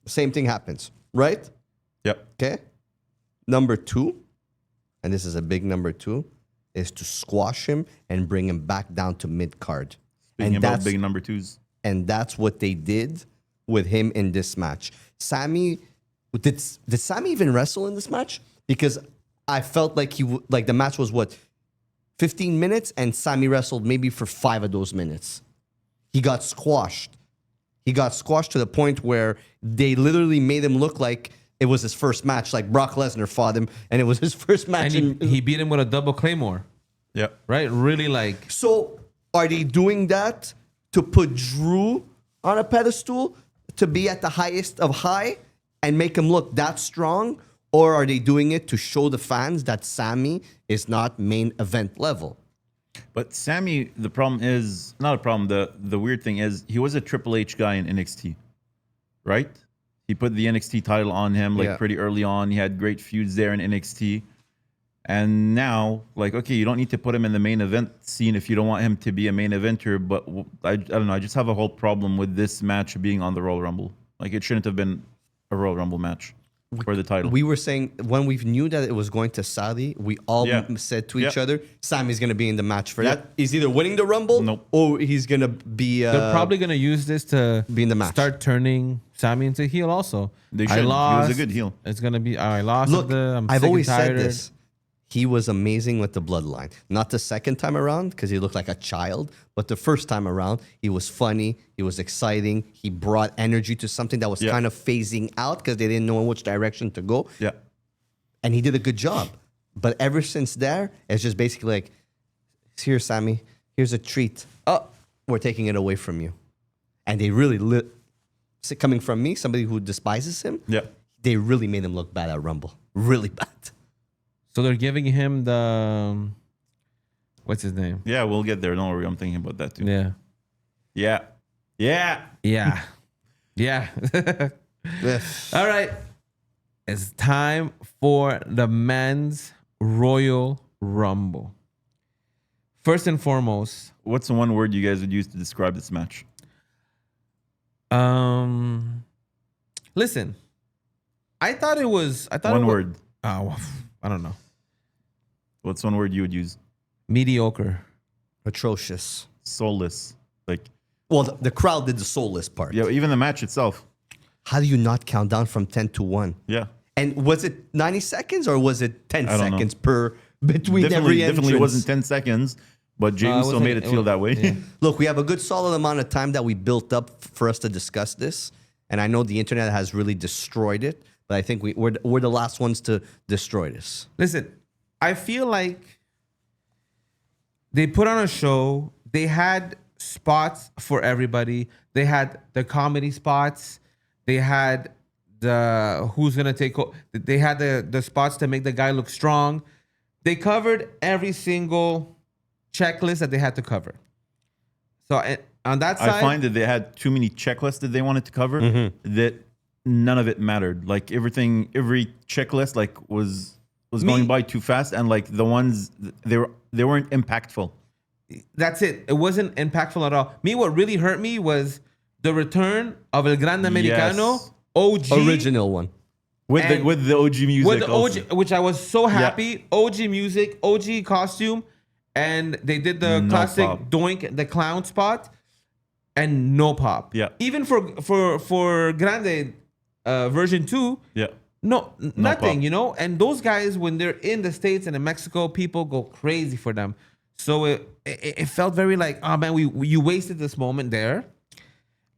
Same thing happens, right? Yep. Okay. Number two, and this is a big number two, is to squash him and bring him back down to mid card. Speaking And about that's big number twos. and that's what they did with him in this match. Sami, did Sami even wrestle in this match? Because I felt like like the match was 15 minutes, and Sami wrestled maybe for 5 of those minutes. He got squashed. He got squashed to the point where they literally made him look like it was his first match. Like Brock Lesnar fought him, and it was his first match. And he beat him with a double claymore, Yep. right? Really like. So are they doing that to put Drew on a pedestal to be at the highest of high and make him look that strong? Or are they doing it to show the fans that Sami is not main event level? But Sammy, the problem is not a problem. The weird thing is he was a Triple H guy in NXT, right? He put the NXT title on him Yeah. pretty early on. He had great feuds there in NXT. And now, okay, you don't need to put him in the main event scene if you don't want him to be a main eventer. But I don't know. I just have a whole problem with this match being on the Royal Rumble. Like, it shouldn't have been a Royal Rumble match for the title. We were saying when we knew that it was going to Saudi, we all Yeah. said to each Yeah. other, Sami's going to be in the match for Yeah. that. He's either winning the Rumble Nope. or he's going to be... They're probably gonna use this to be in the match. start turning Sami into heel. Also, They I should. He lost. was a good heel. It's gonna be. I lost. Look, I'm I've sick always and said tired. this. He was amazing with the bloodline. Not the second time around because he looked like a child, but the first time around, he was funny. He was exciting. He brought energy to something that was Yeah. kind of phasing out because they didn't know in which direction to go. Yeah. And he did a good job. But ever since there, it's just basically like, here, Sammy, here's a treat. Oh, we're taking it away from you. And they really coming from me, somebody who despises him, Yeah. they really made him look bad at Rumble. Really bad. So they're giving him the what's his name? Yeah, we'll get there. Don't worry. I'm thinking about that too. Yeah. Yeah. Yeah. Yeah. Yeah. All right. It's time for the men's Royal Rumble. First and foremost, What's the one word you guys would use to describe this match? listen. I thought One word. Oh, I don't know. What's one word you would use? Mediocre. Atrocious. Soulless. Like, Well, the crowd did the soulless part. yeah, even the match itself. How do you not count down from 10 to 1? Yeah. And was it 90 seconds or was it 10 I don't know. seconds per between every entrance? Definitely wasn't 10 seconds, but Jey Uso wasn't- made it feel that way. yeah. Look, we have a good solid amount of time that we built up for us to discuss this. And I know the internet has really destroyed it, but I think we're the last ones to destroy this. Listen, I feel like they put on a show. They had spots for everybody. They had the comedy spots. They had the who's gonna take. They had the spots to make the guy look strong. They covered every single checklist that they had to cover. So on that side, I find that they had too many checklists that they wanted to cover that none of it mattered. Like every checklist like was going by too fast, and like the ones they weren't impactful. that's it. It wasn't impactful at all. What really hurt me was the return of El Grande Americano, Yes. OG. Original one. With the OG music. With the also. OG, which I was so happy. OG music, OG costume, and they did the No classic pop. Doink, the clown spot, and no pop. Yeah. Even for Grande version 2, Yeah. nothing, pop. you know? And those guys, when they're in the States and in Mexico, people go crazy for them. So it felt very like, oh man, you wasted this moment there.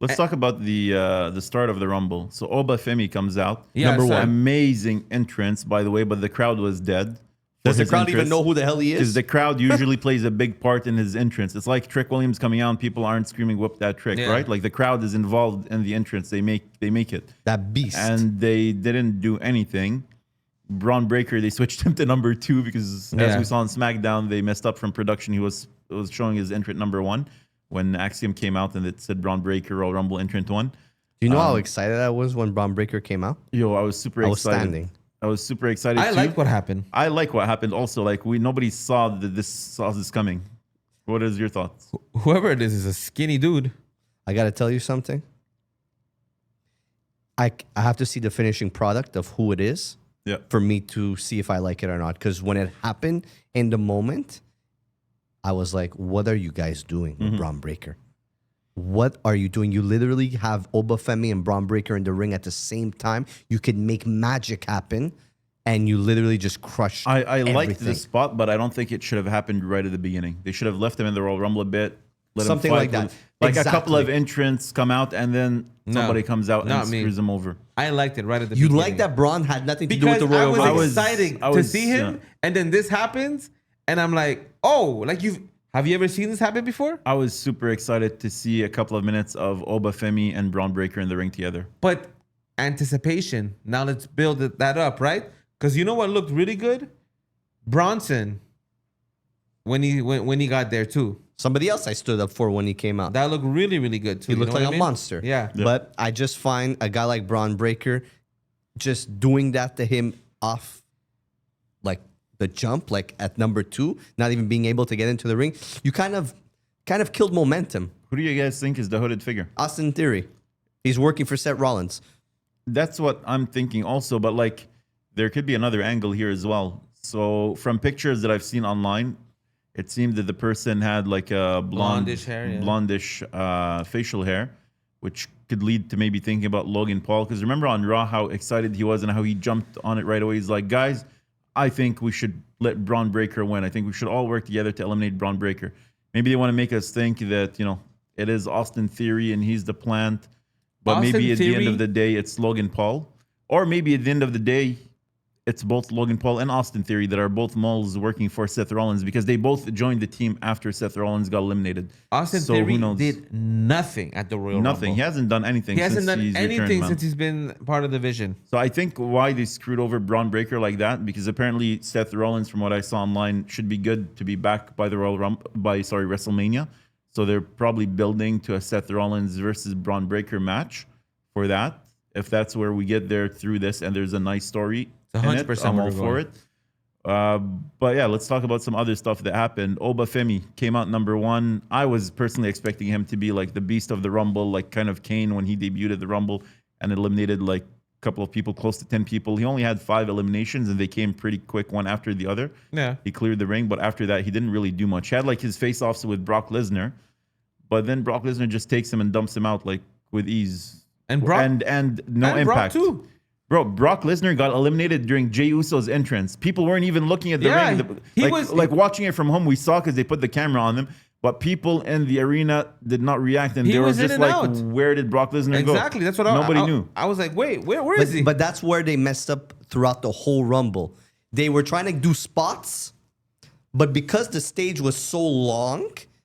Let's talk about the start of the Rumble. So Oba Femi comes out. Yeah, Number so- one, amazing entrance, by the way, but the crowd was dead. Does the crowd even know who the hell he Because is? the crowd usually plays a big part in his entrance. It's like Trick Williams coming out and people aren't screaming "whoop that trick," Yeah. right? Like the crowd is involved in the entrance. They make it, That beast. and they didn't do anything. Braun Breaker, they switched him to number 2 because as Yeah. we saw on SmackDown, they messed up from production. He was showing his entrant number 1 when Axiom came out and it said Braun Breaker Royal Rumble entrant 1. Do you know how excited I was when Braun Breaker came out? Yo, I was super I was excited. standing. I was super excited. I too. like what happened. I like what happened. Also, like nobody saw this coming. What is your thoughts? Whoever it is a skinny dude. I got to tell you something. I have to see the finishing product of who it is Yeah. for me to see if I like it or not. Because when it happened in the moment, I was like, what are you guys doing with Braun Breaker? What are you doing? You literally have Obafemi and Braun Breaker in the ring at the same time. You could make magic happen, and you literally just crush I liked everything. the spot, but I don't think it should have happened right at the beginning. They should have left him in the Royal Rumble a bit. Let him Something fight like that. with- Like a couple of Exactly. entrants come out and then somebody comes out not and me. screws him over. I liked it right at the You beginning. like that Braun had nothing to do Because with the Royal I Rumble? was excited I to was- see him, yeah. and then this happens, and I'm like, oh, like have you ever seen this happen before? I was super excited to see a couple of minutes of Obafemi and Braun Breaker in the ring together. But anticipation. Now let's build that up, right? Because you know what looked really good? Bronson when he got there too. Somebody else I stood up for when he came out. That looked really, really good too. He You looked know like what a I mean? monster. Yeah. But I just find a guy like Braun Breaker just doing that to him off like the jump, like at number 2, not even being able to get into the ring. You kind of killed momentum. Who do you guys think is the hooded figure? Austin Theory. He's working for Seth Rollins. That's what I'm thinking also, but like there could be another angle here as well. So from pictures that I've seen online, it seemed that the person had like a Blondish hair, yeah. blondish facial hair, which could lead to maybe thinking about Logan Paul. Because remember on Raw how excited he was and how he jumped on it right away. He's like, guys, I think we should let Braun Breaker win. I think we should all work together to eliminate Braun Breaker. Maybe they want to make us think that, it is Austin Theory and he's the plant. But Austin maybe at the end Theory- of the day, it's Logan Paul. Or maybe at the end of the day, it's both Logan Paul and Austin Theory that are both moles working for Seth Rollins because they both joined the team after Seth Rollins got eliminated. Austin So Theory who knows? did nothing at the Royal Nothing. Rumble. He hasn't done anything. He hasn't since done he's returned, anything man. since he's been part of the division. So I think why they screwed over Braun Breaker like that, because apparently Seth Rollins, from what I saw online, should be good to be back by the WrestleMania. So they're probably building to a Seth Rollins versus Braun Breaker match for that. If that's where we get there through this, and there's a nice story, It's 100% I'm where all we're for going. it. But yeah, let's talk about some other stuff that happened. Obafemi came out number 1. I was personally expecting him to be like the beast of the Rumble, like kind of Kane when he debuted at the Rumble and eliminated like a couple of people, close to 10 people. He only had 5 eliminations and they came pretty quick, one after the other. Yeah. He cleared the ring, but after that, he didn't really do much. He had like his face-offs with Brock Lesnar, but then Brock Lesnar just takes him and dumps him out like with ease. And Brock- and no and Brock impact. too. Bro, Brock Lesnar got eliminated during Jey Uso's entrance. People weren't even looking at the Yeah, ring. he Like, was- like watching it from home, we saw because they put the camera on them. But people in the arena did not react, and He they were was in just and like, out. "Where did Brock Lesnar go?" Exactly. That's what Nobody knew. I was like, wait, where is he? But that's where they messed up throughout the whole Rumble. They were trying to do spots, but because the stage was so long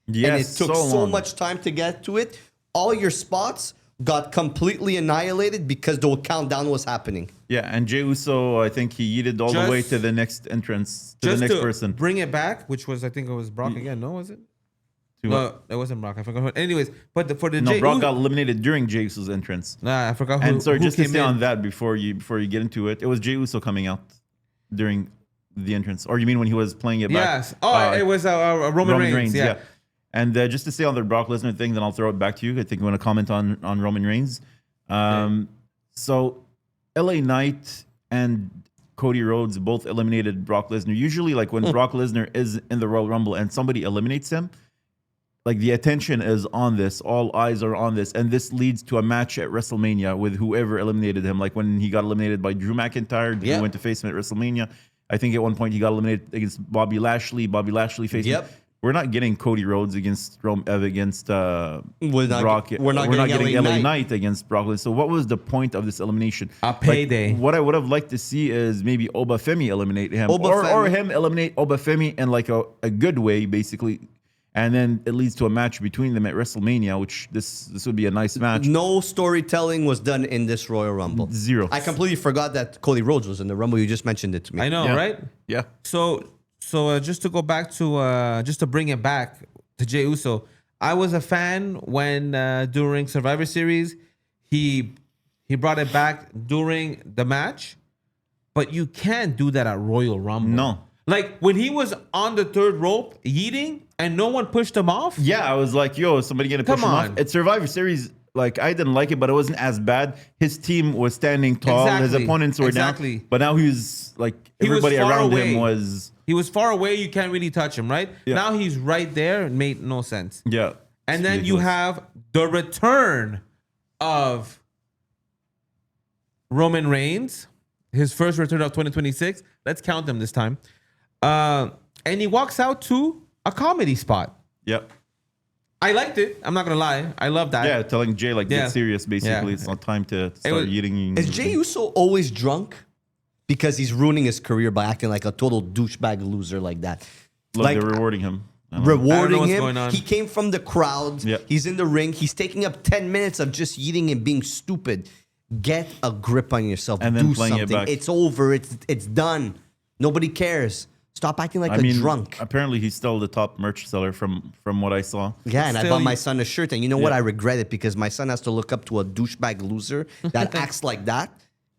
and it Yes, took so so long. much time to get to it, all your spots got completely annihilated because the countdown was happening. Yeah, and Jey Uso, I think he yeeted all the way Just- to the next entrance, to the Just next to person. bring it back, which was I think it was Brock again. No, was it? To No, what? it wasn't Brock. I forgot. Who. Anyways, but for the No, Jey Brock Uso- got eliminated during Jey Uso's entrance. Nah, I forgot who. And so who just to came stay in. on that before you get into it, it was Jey Uso coming out during the entrance. Or you mean when he was playing it back? Yes. Oh, it was Roman Reigns. Yeah. And just to stay on the Brock Lesnar thing, then I'll throw it back to you. I think you want to comment on Roman Reigns. So LA Knight and Cody Rhodes both eliminated Brock Lesnar. Usually, like when Brock Lesnar is in the Royal Rumble and somebody eliminates him, like the attention is on this, all eyes are on this, and this leads to a match at WrestleMania with whoever eliminated him. Like when he got eliminated by Drew McIntyre, Drew Yep. went to face him at WrestleMania. I think at one point he got eliminated against Bobby Lashley. Bobby Lashley faced him. Yep. We're not getting Cody Rhodes against Brock. We're not getting LA LA Knight against Brock Lesnar. So what was the point of this elimination? A payday. Like, what I would have liked to see is maybe Obafemi eliminate him, or Obafemi. him eliminate Obafemi in like a good way, basically. And then it leads to a match between them at WrestleMania, which this would be a nice match. No storytelling was done in this Royal Rumble. Zero. I completely forgot that Cody Rhodes was in the Rumble. You just mentioned it to me. I know, Yeah. right? Yeah. So just to go back to just to bring it back to Jey Uso, I was a fan when during Survivor Series he brought it back during the match, but you can't do that at Royal Rumble. No. Like when he was on the third rope yeeting and no one pushed him off. Yeah, I was like, yo, is somebody gonna push Come him on. off? At Survivor Series, like I didn't like it, but it wasn't as bad. His team was standing tall, his Exactly. opponents were Exactly. down. But now he's like He was everybody far around away. him was He was far away. You can't really touch him, right? Yeah. Now he's right there. It made no sense. yeah. And It's then you ridiculous. have the return of Roman Reigns, his first return of 2026. Let's count them this time. And he walks out to a comedy spot. Yep. I liked it. I'm not going to lie. I love that. Yeah, telling Jay like Yeah. get serious. Basically, Yeah. it's not time to start was- eating. Is Jey Uso always drunk? Because he's ruining his career by acting like a total douchebag loser like that. Look, like they're rewarding him. I don't know. I don't know rewarding what's him. going on. He came from the crowd. Yeah. He's in the ring. He's taking up 10 minutes of just eating and being stupid. Get a grip on yourself. And then Do playing it something. back. It's over. It's done. Nobody cares. Stop acting like I a mean, drunk. apparently he's still the top merch seller from what I saw. Yeah, and I Still, bought my you- son a shirt, and you know what? Yeah. I regret it because my son has to look up to a douchebag loser that acts like that.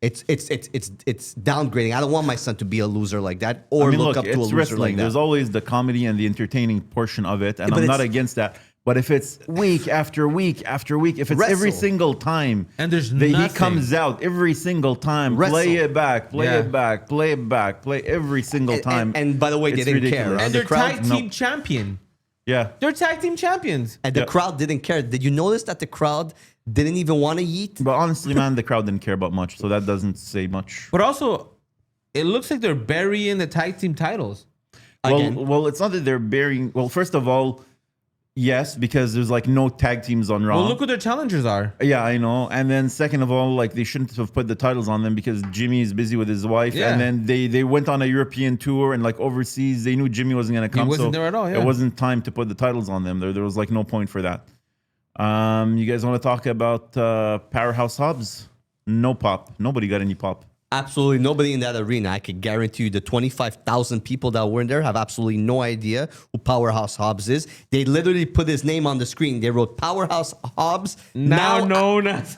It's downgrading. I don't want my son to be a loser like that or I mean, look look, up to a it's loser wrestling. like that. There's always the comedy and the entertaining portion of it, and Yeah, but I'm not it's- against that. But if it's week after week after week, if it's every Wrestle. single time And there's that he nothing. comes out every single time, Wrestle. play it back, play Yeah. it back, play it back, play every single time. And by the way, they It's didn't care. ridiculous. And The they're crowd- tag team champion. Yeah. They're tag team champions. And the Yeah. crowd didn't care. Did you notice that the crowd didn't even want to eat? But honestly, man, the crowd didn't care about much, so that doesn't say much. But also, it looks like they're burying the tag team titles. Again. Well, it's not that they're burying. Well, first of all, Yes, because there's like no tag teams on Raw. Well, look who their challengers are. Yeah, I know. And then second of all, like they shouldn't have put the titles on them because Jimmy is busy with his wife. Yeah. And then they went on a European tour and like overseas, they knew Jimmy wasn't going to come. wasn't there at all, yeah. It wasn't time to put the titles on them. There was like no point for that. You guys want to talk about Powerhouse Hobbs? No pop. Nobody got any pop. Absolutely nobody in that arena. I can guarantee you the 25,000 people that were in there have absolutely no idea who Powerhouse Hobbs is. They literally put his name on the screen. They wrote Powerhouse Hobbs. Now known as.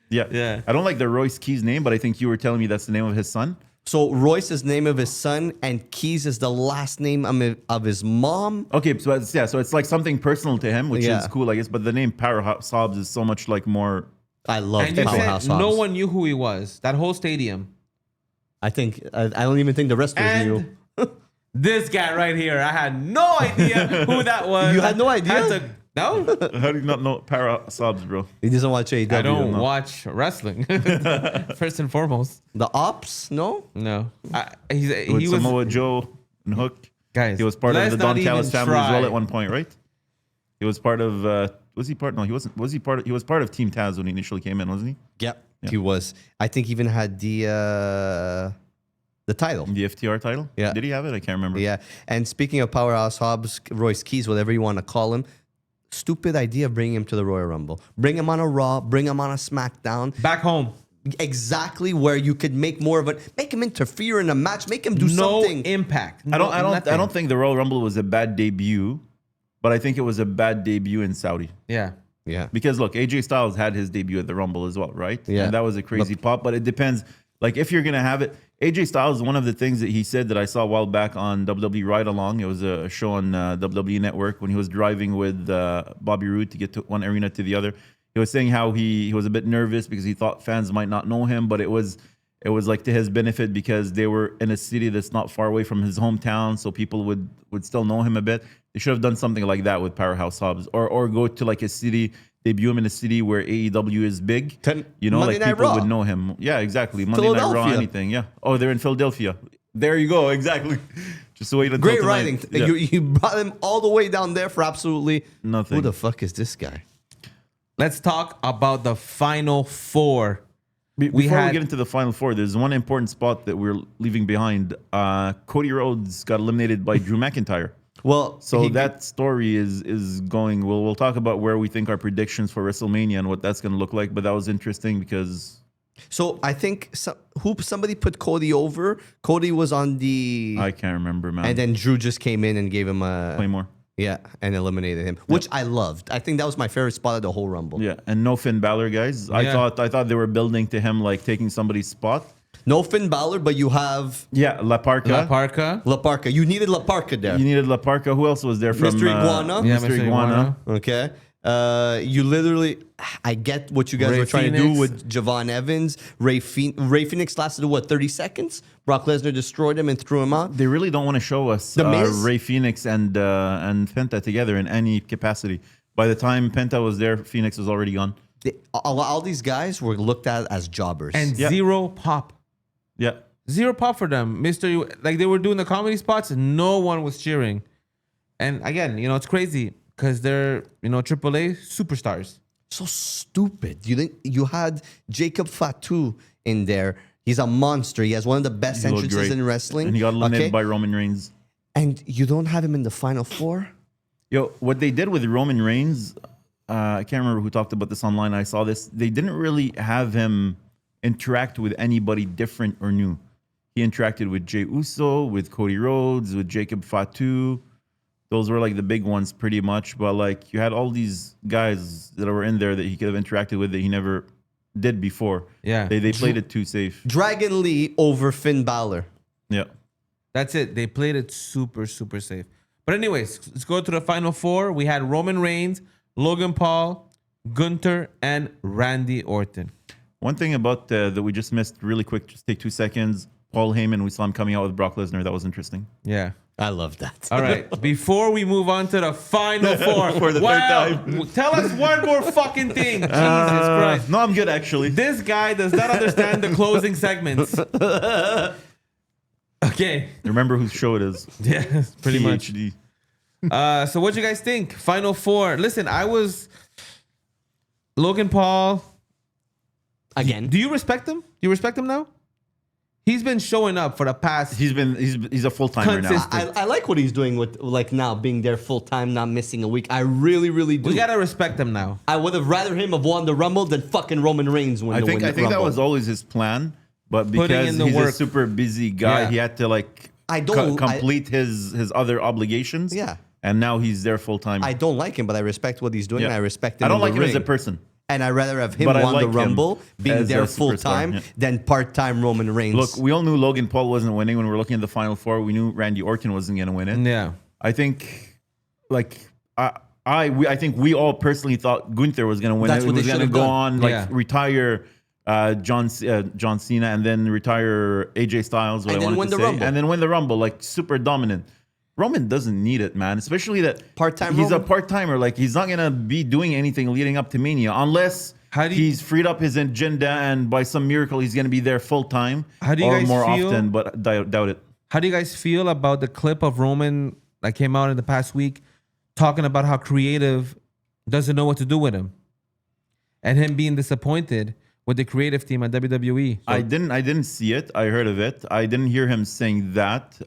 Yeah. Yeah. I don't like the Royce Keys name, but I think you were telling me that's the name of his son. So Royce is the name of his son, and Keys is the last name of his mom. Okay, so it's like something personal to him, which Yeah. is cool, I guess. But the name Powerhouse Hobbs is so much like more. I love And you Powerhouse said Hobbs. no one knew who he was. That whole stadium. I don't even think the wrestlers knew. And this guy right here, I had no idea who that was. You had no idea? No, How do you not know Powerhouse Hobbs, bro? He doesn't watch AEW. I don't no. watch wrestling. First and foremost, The Ops, no? no. With He was Samoa Joe and Hook. guys. He was part of let's the Don not Callis even family as well try. at one point, right? He was part of. Was he part? No, he wasn't. Was he part? He was part of Team Taz when he initially came in, wasn't he? Yep. He was. I think even had the title. The FTR title. Yeah. Did he have it? I can't remember. Yeah. And speaking of Powerhouse Hobbs, Royce Keys, whatever you want to call him, stupid idea of bringing him to the Royal Rumble. Bring him on a Raw, bring him on a SmackDown. Back home. Exactly where you could make more of it. Make him interfere in a match. Make him do No something. impact. I don't. Nothing. I don't think the Royal Rumble was a bad debut, but I think it was a bad debut in Saudi. Yeah. Yeah. Because look, AJ Styles had his debut at the Rumble as well, right? Yeah. And that was a crazy pop, but it depends. Like if you're gonna have it, AJ Styles, one of the things that he said that I saw a while back on WWE Ride Along, it was a show on WWE Network when he was driving with Bobby Roode to get to one arena to the other. He was saying how he was a bit nervous because he thought fans might not know him, but it was like to his benefit because they were in a city that's not far away from his hometown, so people would still know him a bit. They should have done something like that with Powerhouse Hobbs, or go to like a city, debut him in a city where AEW is big. Monday Like Night people Raw. would know him. Yeah, exactly. Monday Night Raw, Philadelphia. anything. Yeah. Oh, they're in Philadelphia. There you go. Exactly. Just wait until Great tonight. writing. Yeah. You brought him all the way down there for absolutely Nothing. Who the fuck is this guy? Let's talk about the final four. Before we had- get into the final four, there's one important spot that we're leaving behind. Cody Rhodes got eliminated by Drew McIntyre. Well, So that story is going. We'll talk about where we think our predictions for WrestleMania and what that's going to look like. But that was interesting because So I think somebody put Cody over. Cody was on the, I can't remember, man. and then Drew just came in and gave him a Claymore. yeah, and eliminated him, which I loved. I think that was my favorite spot of the whole Rumble. Yeah, and no Finn Balor, guys. Yeah. I thought they were building to him like taking somebody's spot. No Finn Balor, but you have Yeah, La Parca. La Parca. La Parca. You needed La Parca there. You needed La Parca. Who else was there from Mr. Iguana? Yeah, Mr. Iguana. Okay. You literally, I get what you guys Ray were trying to do Phoenix. with Javon Evans. Ray Phoenix lasted, 30 seconds? Brock Lesnar destroyed him and threw him out. They really don't want to show us The Miz? Ray Phoenix and Penta together in any capacity. By the time Penta was there, Phoenix was already gone. All these guys were looked at as jobbers. And Yeah. zero pop. Yeah. Zero pop for them. Like they were doing the comedy spots and no one was cheering. And again, it's crazy because they're, AAA superstars. so stupid. You think you had Jacob Fatu in there. He's a monster. He has one of the best He looked entrances great. in wrestling. And he got eliminated okay? by Roman Reigns. And you don't have him in the final four? Yo, what they did with Roman Reigns, I can't remember who talked about this online. I saw this. They didn't really have him interact with anybody different or new. He interacted with Jey Uso, with Cody Rhodes, with Jacob Fatu. Those were like the big ones pretty much. But like you had all these guys that were in there that he could have interacted with that he never did before. Yeah. They played it too safe. Dragon Lee over Finn Balor. Yeah. That's it. They played it super, super safe. But anyways, let's go to the final four. We had Roman Reigns, Logan Paul, Gunther, and Randy Orton. One thing about that we just missed really quick, just take 2 seconds. Paul Heyman, we saw him coming out with Brock Lesnar. That was interesting. Yeah. I love that. All right. Before we move on to the final four. For the third time. Tell us one more fucking thing. Jesus Christ. No, I'm good actually. This guy does not understand the closing segments. Okay. Remember whose show it is. Yeah, pretty much. PhD. So what you guys think? Final four. Listen, I was Logan Paul. Again. Do you respect him? Do you respect him now? He's been showing up for the past. He's a full timer now. Consistent. I like what he's doing with like now being there full time, not missing a week. I really, really do. We gotta respect him now. I would have rather him have won the Rumble than fucking Roman Reigns win I the think Rumble. that was always his plan, but Putting because in the he's work. a super busy guy, Yeah. he had to like complete his other obligations. Yeah. And now he's there full time. I don't like him, but I respect what he's doing. Yeah. And I respect him. I don't in the like him as a ring. person. And I'd rather have him But I won the like him Rumble, being as there a full superstar, time, yeah. than part time Roman Reigns. Look, we all knew Logan Paul wasn't winning when we were looking at the Final Four. We knew Randy Orton wasn't going to win it. Yeah. I think, like, I think we all personally thought Gunther was going to win That's it. what He they was going to should go have on, done. like, Yeah. retire John Cena and then retire AJ Styles, what And I then wanted win to the say. Rumble. And then win the Rumble, like, super dominant. Roman doesn't need it, man. Especially that Part-time he's a Roman? part-timer. Like, he's not going to be doing anything leading up to Mania unless How do you- he's freed up his agenda and by some miracle he's going to be there full-time How do you or guys more feel- often, but doubt it. How do you guys feel about the clip of Roman that came out in the past week talking about how creative doesn't know what to do with him and him being disappointed with the creative team at WWE? I didn't see it. I heard of it. I didn't hear him saying that.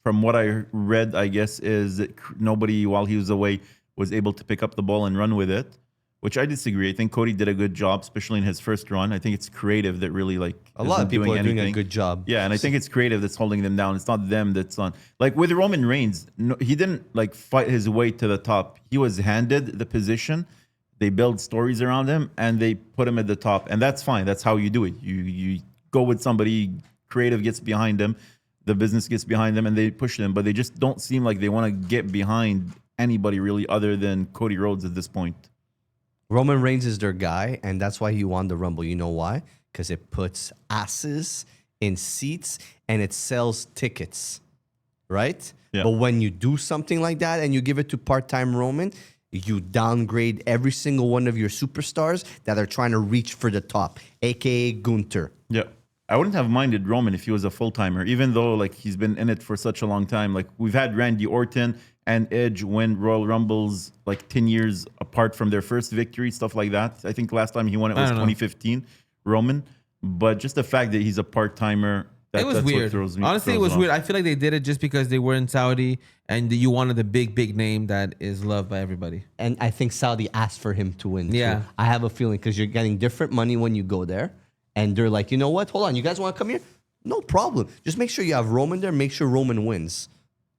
From what I read, I guess is that nobody while he was away was able to pick up the ball and run with it, which I disagree. I think Cody did a good job, especially in his first run. I think it's creative that really like a lot isn't of people are doing a anything. good job. Yeah, and I think it's creative that's holding them down. It's not them that's on. Like with Roman Reigns, no, he didn't like fight his way to the top. He was handed the position. They build stories around him and they put him at the top, and that's fine. That's how you do it. You go with somebody. Creative gets behind them, the business gets behind them, and they push them. But they just don't seem like they want to get behind anybody really, other than Cody Rhodes at this point. Roman Reigns is their guy, and that's why he won the Rumble. You know why? Because it puts asses in seats and it sells tickets, right? Yeah. But when you do something like that and you give it to part-time Roman, you downgrade every single one of your superstars that are trying to reach for the top, aka Gunther. Yeah. I wouldn't have minded Roman if he was a full-timer, even though like he's been in it for such a long time. Like we've had Randy Orton and Edge win Royal Rumbles like 10 years apart from their first victory, stuff like that. I think last time he won it was 2015, Roman. But just the fact that he's a part-timer, It was that's weird. what throws me. Honestly, it throws was me off. weird. I feel like they did it just because they were in Saudi and you wanted a big name that is loved by everybody. And I think Saudi asked for him to win. Yeah. Too. I have a feeling because you're getting different money when you go there. And they're like, you know what? Hold on. You guys want to come here? No problem. Just make sure you have Roman there. Make sure Roman wins.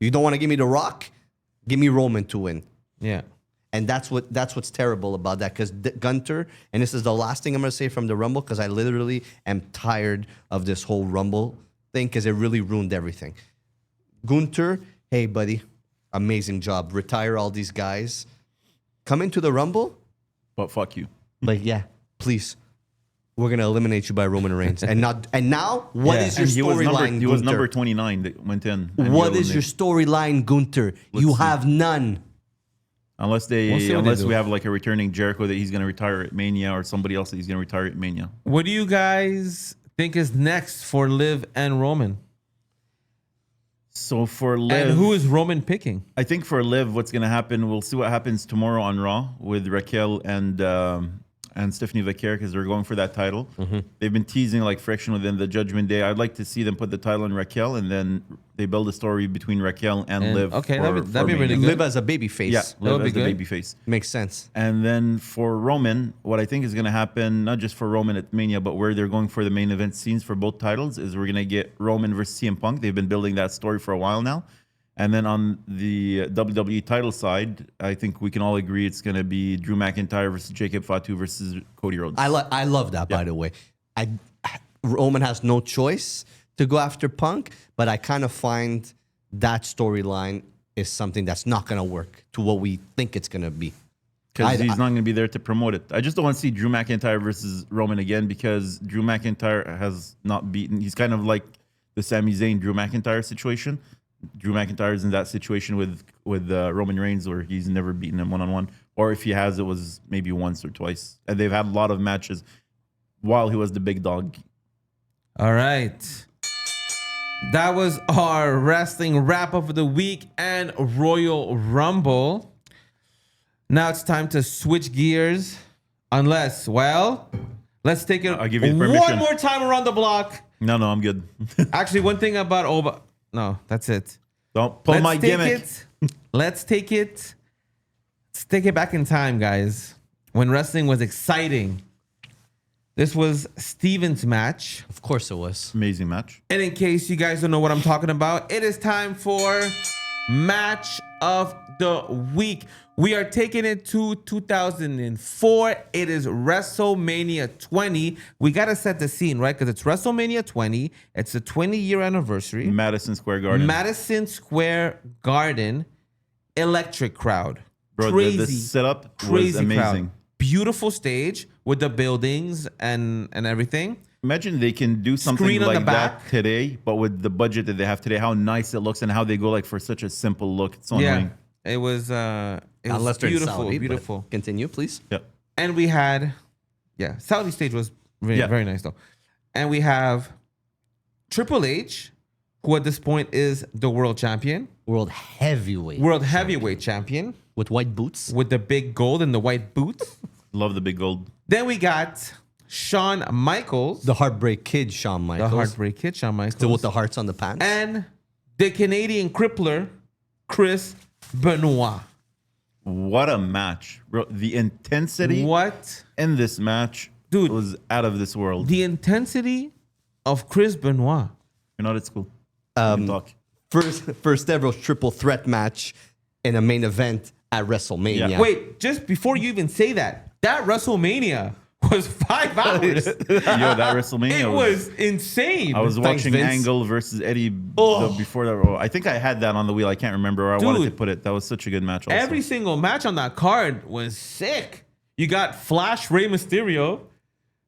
You don't want to give me The Rock? Give me Roman to win. Yeah. And that's what's terrible about that. Because Gunther, and this is the last thing I'm going to say from the Rumble, because I literally am tired of this whole Rumble thing because it really ruined everything. Gunther, hey, buddy, amazing job. Retire all these guys. Come into the Rumble. But fuck you. Like, yeah, please. We're gonna eliminate you by Roman Reigns, and now what is And your he storyline? was number Gunther? 29 that went in. and What he is your eliminated. storyline, Gunther? You see. have none. Unless We'll see what they do. we have like a returning Jericho that he's going to retire at Mania, or somebody else that he's going to retire at Mania. What do you guys think is next for Liv and Roman? So for Liv, And who is Roman picking? I think for Liv, what's going to happen, we'll see what happens tomorrow on Raw with Raquel and Stephanie Vaquer, because they're going for that title. They've been teasing like friction within the Judgment Day. I'd like to see them put the title on Raquel, and then they build a story between Raquel and Liv. okay, for that'd be Mania. really good. Live as a baby face. Yeah, would Liv be as the good. baby face. Makes sense. And then for Roman, what I think is going to happen, not just for Roman at Mania, but where they're going for the main event scenes for both titles, is we're going to get Roman versus CM Punk. They've been building that story for a while now. And then on the WWE title side, I think we can all agree it's going to be Drew McIntyre versus Jacob Fatu versus Cody Rhodes. I love that, by the way. Roman has no choice to go after Punk, but I kind of find that storyline is something that's not going to work to what we think it's going to be. Because he's not going to be there to promote it. I just don't want to see Drew McIntyre versus Roman again, because Drew McIntyre has not beaten. He's kind of like the Sami Zayn Drew McIntyre situation. Drew McIntyre is in that situation with Roman Reigns, where he's never beaten him one-on-one. Or if he has, it was maybe once or twice. And they've had a lot of matches while he was the big dog. All right. That was our wrestling wrap up of the week and Royal Rumble. Now it's time to switch gears. Unless, well, let's take it I'll give you permission. one more time around the block. No, I'm good. Actually, one thing about Oba. No, that's it. Don't pull my gimmick. Let's take it back in time, guys. When wrestling was exciting. This was Steven's match. Of course it was. Amazing match. And in case you guys don't know what I'm talking about, it is time for Match of the Week. We are taking it to 2004. It is WrestleMania 20. We got to set the scene, right? Because it's WrestleMania 20. It's the 20-year anniversary. Madison Square Garden. Madison Square Garden. Electric crowd. Bro, crazy. the setup was crazy amazing. Crowd. Beautiful stage with the buildings and everything. Imagine they can do something Screen on the like that back. today, but with the budget that they have today, how nice it looks and how they go like for such a simple look. It's so annoying. It was Unless they're in beautiful, Saudi, but beautiful. Continue, please. Yeah. And we had, Saudi stage was very nice though. And we have Triple H, who at this point is the world champion, World heavyweight. world heavyweight champion With white boots. with the big gold and the white boots. Love the big gold. Then we got Shawn Michaels, The Heartbreak Kid, Shawn the Michaels. Heartbreak Kid, Shawn Michaels, Still with the hearts on the pants. and the Canadian crippler, Chris Benoit. What a match, bro. The intensity What? in this match Dude. was out of this world. The intensity of Chris Benoit. You're not at school. You can talk. First ever triple threat match in a main event at WrestleMania. Yeah. Wait, just before you even say that WrestleMania was 5 hours. Yo, that WrestleMania It was insane. I was Thanks, watching Vince. Angle versus Eddie before that. I think I had that on the wheel. I can't remember where I wanted to Dude. put it. That was such a good match. Also. Every single match on that card was sick. You got Flash Rey Mysterio,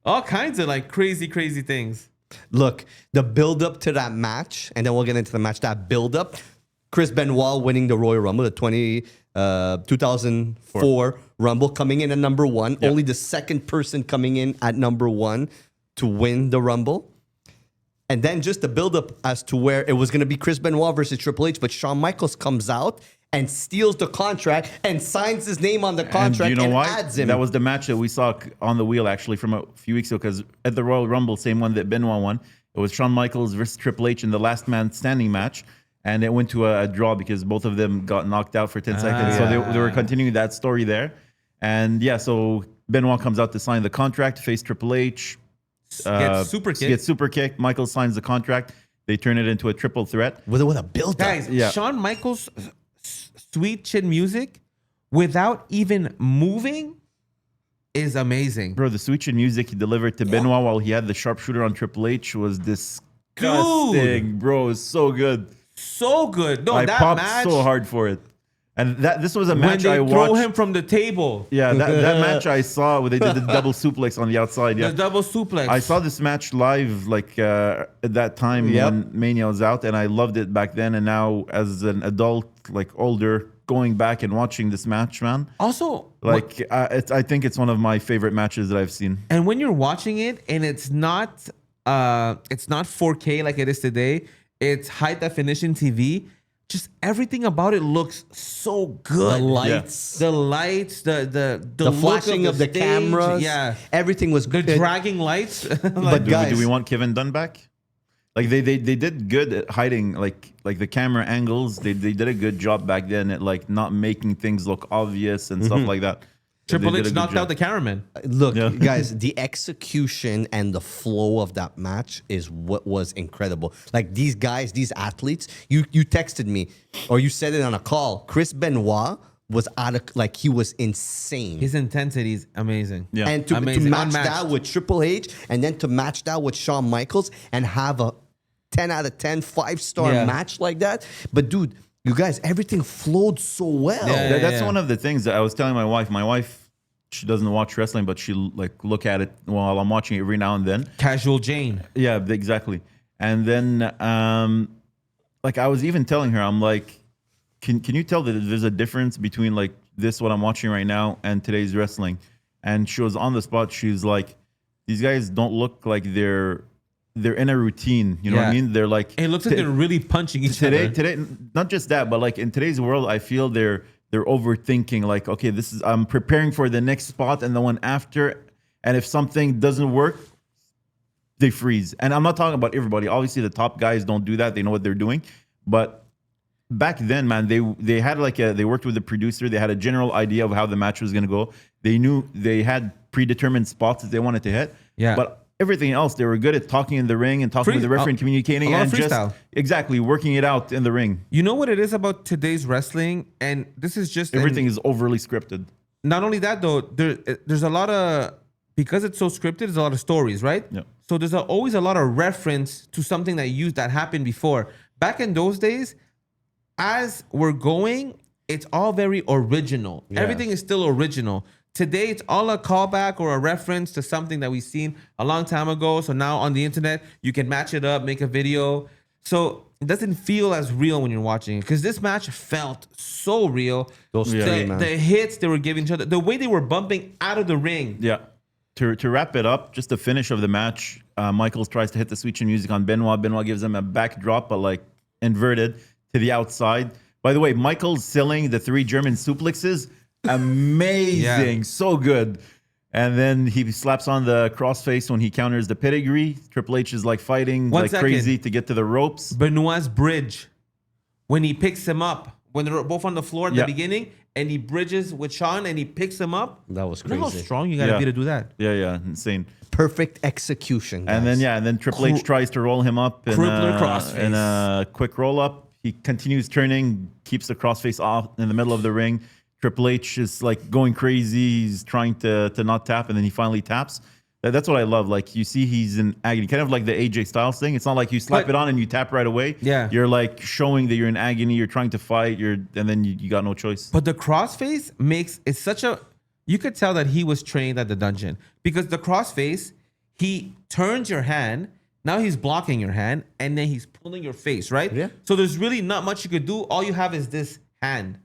all kinds of like crazy things. Look, the build up to that match, and then we'll get into the match. That build up, Chris Benoit winning the Royal Rumble, the 2004 Rumble, coming in at number one. Yep. Only the second person coming in at number one to win the Rumble. And then just the build up as to where it was going to be Chris Benoit versus Triple H, but Shawn Michaels comes out and steals the contract and signs his name on the And contract you know and why? adds him. That was the match that we saw on the wheel actually from a few weeks ago. Because at the Royal Rumble, same one that Benoit won, it was Shawn Michaels versus Triple H in the last man standing match. And it went to a draw because both of them got knocked out for 10 seconds. So they were continuing that story there. And yeah, so Benoit comes out to sign the contract, face Triple H. Gets super kicked. Gets super kicked. Michaels signs the contract. They turn it into a triple threat. with a build up. Guys, Yeah. Shawn Michaels' sweet chin music without even moving is amazing. Bro, the switch in music he delivered to Benoit while he had the sharpshooter on Triple H was disgusting. Dude. Bro, it was so good. So good. No, I that popped match so hard for it. And this was a when match they I throw watched. him from the table. Yeah, that match I saw where they did the double suplex on the outside. Yeah. The double suplex. I saw this match live like at that time Yep. when Mania was out, and I loved it back then. And now as an adult, like older, going back and watching this match, man, Also, like I think it's one of my favorite matches that I've seen. and when you're watching it and it's not 4K like it is today, it's high definition TV. Just everything about it looks so good. The lights. The lights, the The look flashing of the stage, cameras. yeah, Everything was the good. dragging lights. But Do guys, we want Kevin Dunn back? Like they did good at hiding like the camera angles. They did a good job back then at like not making things look obvious and stuff like that. Triple They did a H good knocked job. out the cameraman. look, Yeah. guys, the execution and the flow of that match is what was incredible. Like these guys, these athletes, you texted me or you said it on a call. Chris Benoit was he was insane. His intensity is amazing. Yeah. And to Amazing. match Unmatched. that with Triple H and then to match that with Shawn Michaels and have a 10 out of 10 5-star Yeah. match like that. But dude, you guys, everything flowed so well. Yeah. That's one of the things that I was telling my wife. My wife, she doesn't watch wrestling, but she like look at it while I'm watching it every now and then. Casual Jane. Yeah, exactly. And then, like I was even telling her, I'm like, can you tell that there's a difference between like this what I'm watching right now and today's wrestling? And she was on the spot. She's like, these guys don't look like they're in a routine. You know what I Yeah. mean? They're like It looks like they're really punching each other. today. Not just that, but like in today's world, I feel they're overthinking. Like, okay, I'm preparing for the next spot and the one after, and if something doesn't work, they freeze. And I'm not talking about everybody. Obviously, the top guys don't do that. They know what they're doing. But back then, man, they had they worked with the producer. They had a general idea of how the match was going to go. They knew they had predetermined spots that they wanted to hit. Yeah. But everything else, they were good at talking in the ring and talking with the referee and communicating a lot and of just freestyle. exactly working it out in the ring. You know what it is about today's wrestling, and this is just Everything is overly scripted. Not only that though, there's a lot of, because it's so scripted, there's a lot of stories, right? Yeah. So there's always a lot of reference to something that happened before. Back in those days, as we're going, it's all very original. Yeah. Everything is still original. Today, it's all a callback or a reference to something that we've seen a long time ago. So now on the internet, you can match it up, make a video. So it doesn't feel as real when you're watching it, because this match felt so real. Those three, man. The hits they were giving each other, the way they were bumping out of the ring. Yeah. To wrap it up, just the finish of the match, Michaels tries to hit the switch in music on Benoit. Benoit gives him a backdrop, but like inverted to the outside. By the way, Michaels selling the 3 German suplexes, amazing, so good. And then he slaps on the crossface when he counters the pedigree. Triple H is like fighting One like second. crazy to get to the ropes. Benoit's bridge, when he picks him up, when they're both on the floor at the Yeah. beginning, and he bridges with Shawn and he picks him up. That was You know how crazy. strong you gotta Yeah. be to do that. Yeah, insane. Perfect execution. And guys. then Triple H tries to roll him up Crippler crossface. in a quick roll up. He continues turning, keeps the crossface off in the middle of the ring. Triple H is like going crazy. He's trying to not tap, and then he finally taps. That's what I love. Like, you see he's in agony, kind of like the AJ Styles thing. It's not like you slap But- it on and you tap right away. Yeah. You're like showing that you're in agony. You're trying to fight. And then you got no choice. But the crossface makes it such a, you could tell that he was trained at the dungeon, because the crossface, he turns your hand. Now he's blocking your hand, and then he's pulling your face, right? Yeah. So there's really not much you could do. All you have is this hand.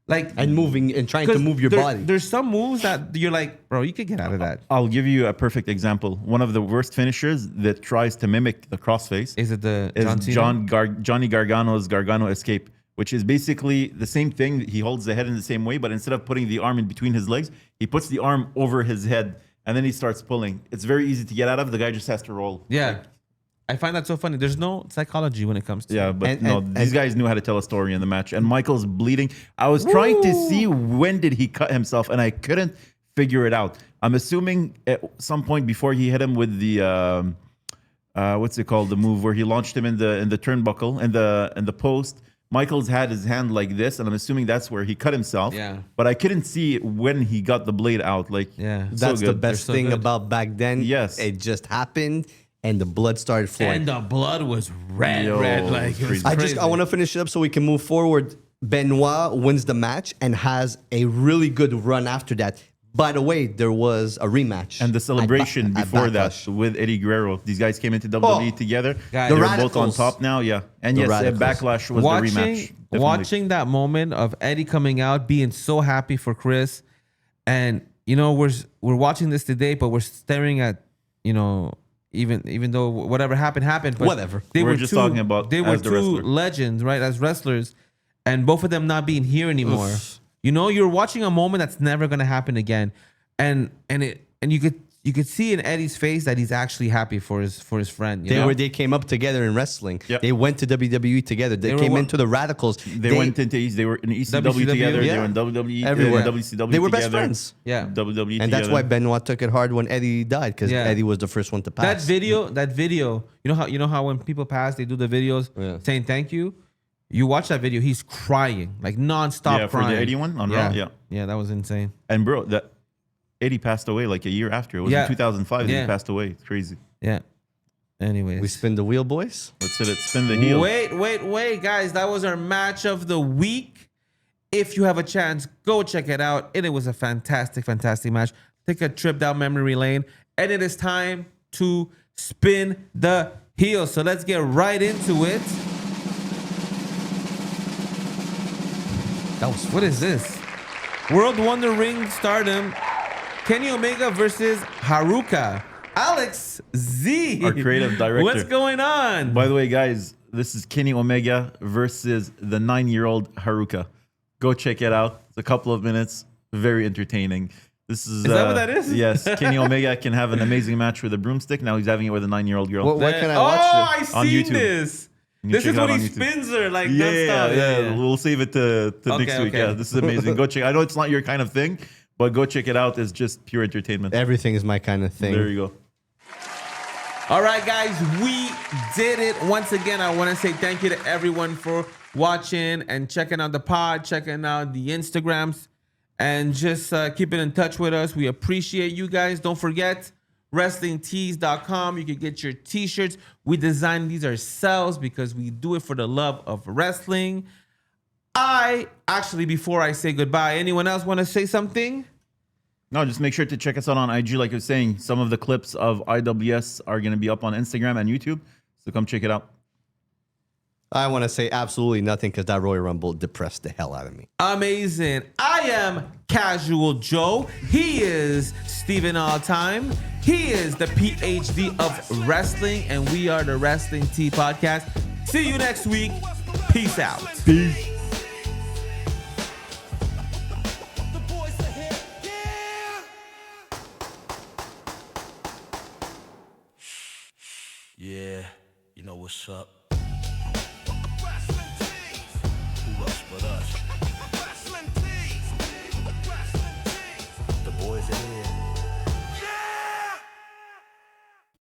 Like, and moving and trying to 'cause move your body. There's some moves that you're like, bro, you could get out of that. I'll give you a perfect example. One of the worst finishers that tries to mimic the crossface Is it the is John Cena? Johnny Gargano's Gargano Escape, which is basically the same thing. He holds the head in the same way, but instead of putting the arm in between his legs, he puts the arm over his head, and then he starts pulling. It's very easy to get out of. The guy just has to roll. Yeah. I find that so funny. There's no psychology when it comes to Yeah, but And- these guys knew how to tell a story in the match. And Michael's bleeding. I was trying to see when did he cut himself, and I couldn't figure it out. I'm assuming at some point before he hit him with the what's it called? The move where he launched him in the turnbuckle and the post. Michaels had his hand like this, and I'm assuming that's where he cut himself. Yeah. But I couldn't see when he got the blade out. Like, Yeah. so That's the good. best so thing good. about back then. Yes. It just happened, and the blood started flowing. And the blood was red, Yo, like it was crazy. I want to finish it up so we can move forward. Benoit wins the match and has a really good run after that. By the way, there was a rematch. And the celebration at before that Backlash. with Eddie Guerrero. These guys came into WWE together. Guys, They're the both on Radicals. top now. Yeah. And The yes, Radicals. Backlash was the rematch. Definitely. Watching that moment of Eddie coming out, being so happy for Chris, and you know we're watching this today, but we're staring at, you know, even though whatever happened, but Whatever. We're just talking about they were as the two wrestler. legends, right, as wrestlers, and both of them not being here anymore. You know, you're watching a moment that's never gonna happen again, and you could see in Eddie's face that he's actually happy for his friend. You know? They came up together in wrestling. Yep. They went to WWE together. They were came what- into the Radicals. They went into they were in ECW WCW, together. They yeah. were in WWE, Everywhere. WCW They were together. best friends. Yeah. WWE And that's together. why Benoit took it hard when Eddie died, because Yeah. Eddie was the first one to That pass. video, you know how when people pass, they do the videos Yeah. saying thank you. You watch that video, he's crying, like nonstop Yeah, for the crying. Eddie one on Raw, yeah. Yeah, that was insane. And bro, that Eddie passed away like a year after. It was Yeah. in 2005 that Yeah. he passed away. It's crazy. Yeah. Anyways. We spin the wheel, boys. Let's hit it. Spin the heel. Wait, guys. That was our match of the week. If you have a chance, go check it out. And it was a fantastic, fantastic match. Take a trip down memory lane. And it is time to spin the heel. So let's get right into it. What is this? World Wonder Ring Stardom. Kenny Omega versus Haruka. Alex Z, Our creative director. What's going on? By the way, guys, this is Kenny Omega versus the 9-year-old Haruka. Go check it out. It's a couple of minutes. Very entertaining. This is that what that is? Yes. Kenny Omega can have an amazing match with a broomstick. Now he's having it with a 9-year-old girl. Where can I watch this? I On seen YouTube. this. You This check is it out when he on YouTube. spins her like Yeah, nonstop. yeah. We'll save it to next week. okay. Yeah, this is amazing. Go check. I know it's not your kind of thing, but go check it out. It's just pure entertainment. Everything is my kind of thing. There you go. All right, guys, we did it. Once again, I want to say thank you to everyone for watching and checking out the pod, checking out the Instagrams, and just keeping in touch with us. We appreciate you guys. Don't forget, WrestlingTees.com. You can get your t-shirts. We design these ourselves because we do it for the love of wrestling. Before I say goodbye, anyone else want to say something? No, just make sure to check us out on IG. Like I was saying, some of the clips of IWS are going to be up on Instagram and YouTube. So come check it out. I want to say absolutely nothing because that Royal Rumble depressed the hell out of me. Amazing. I am Casual Joe. He is Steven Alltime. He is the PhD of wrestling, and we are the Wrestling Tea Podcast. See you next week. Peace out. Peace. Yeah, you know what's up. Who else but us?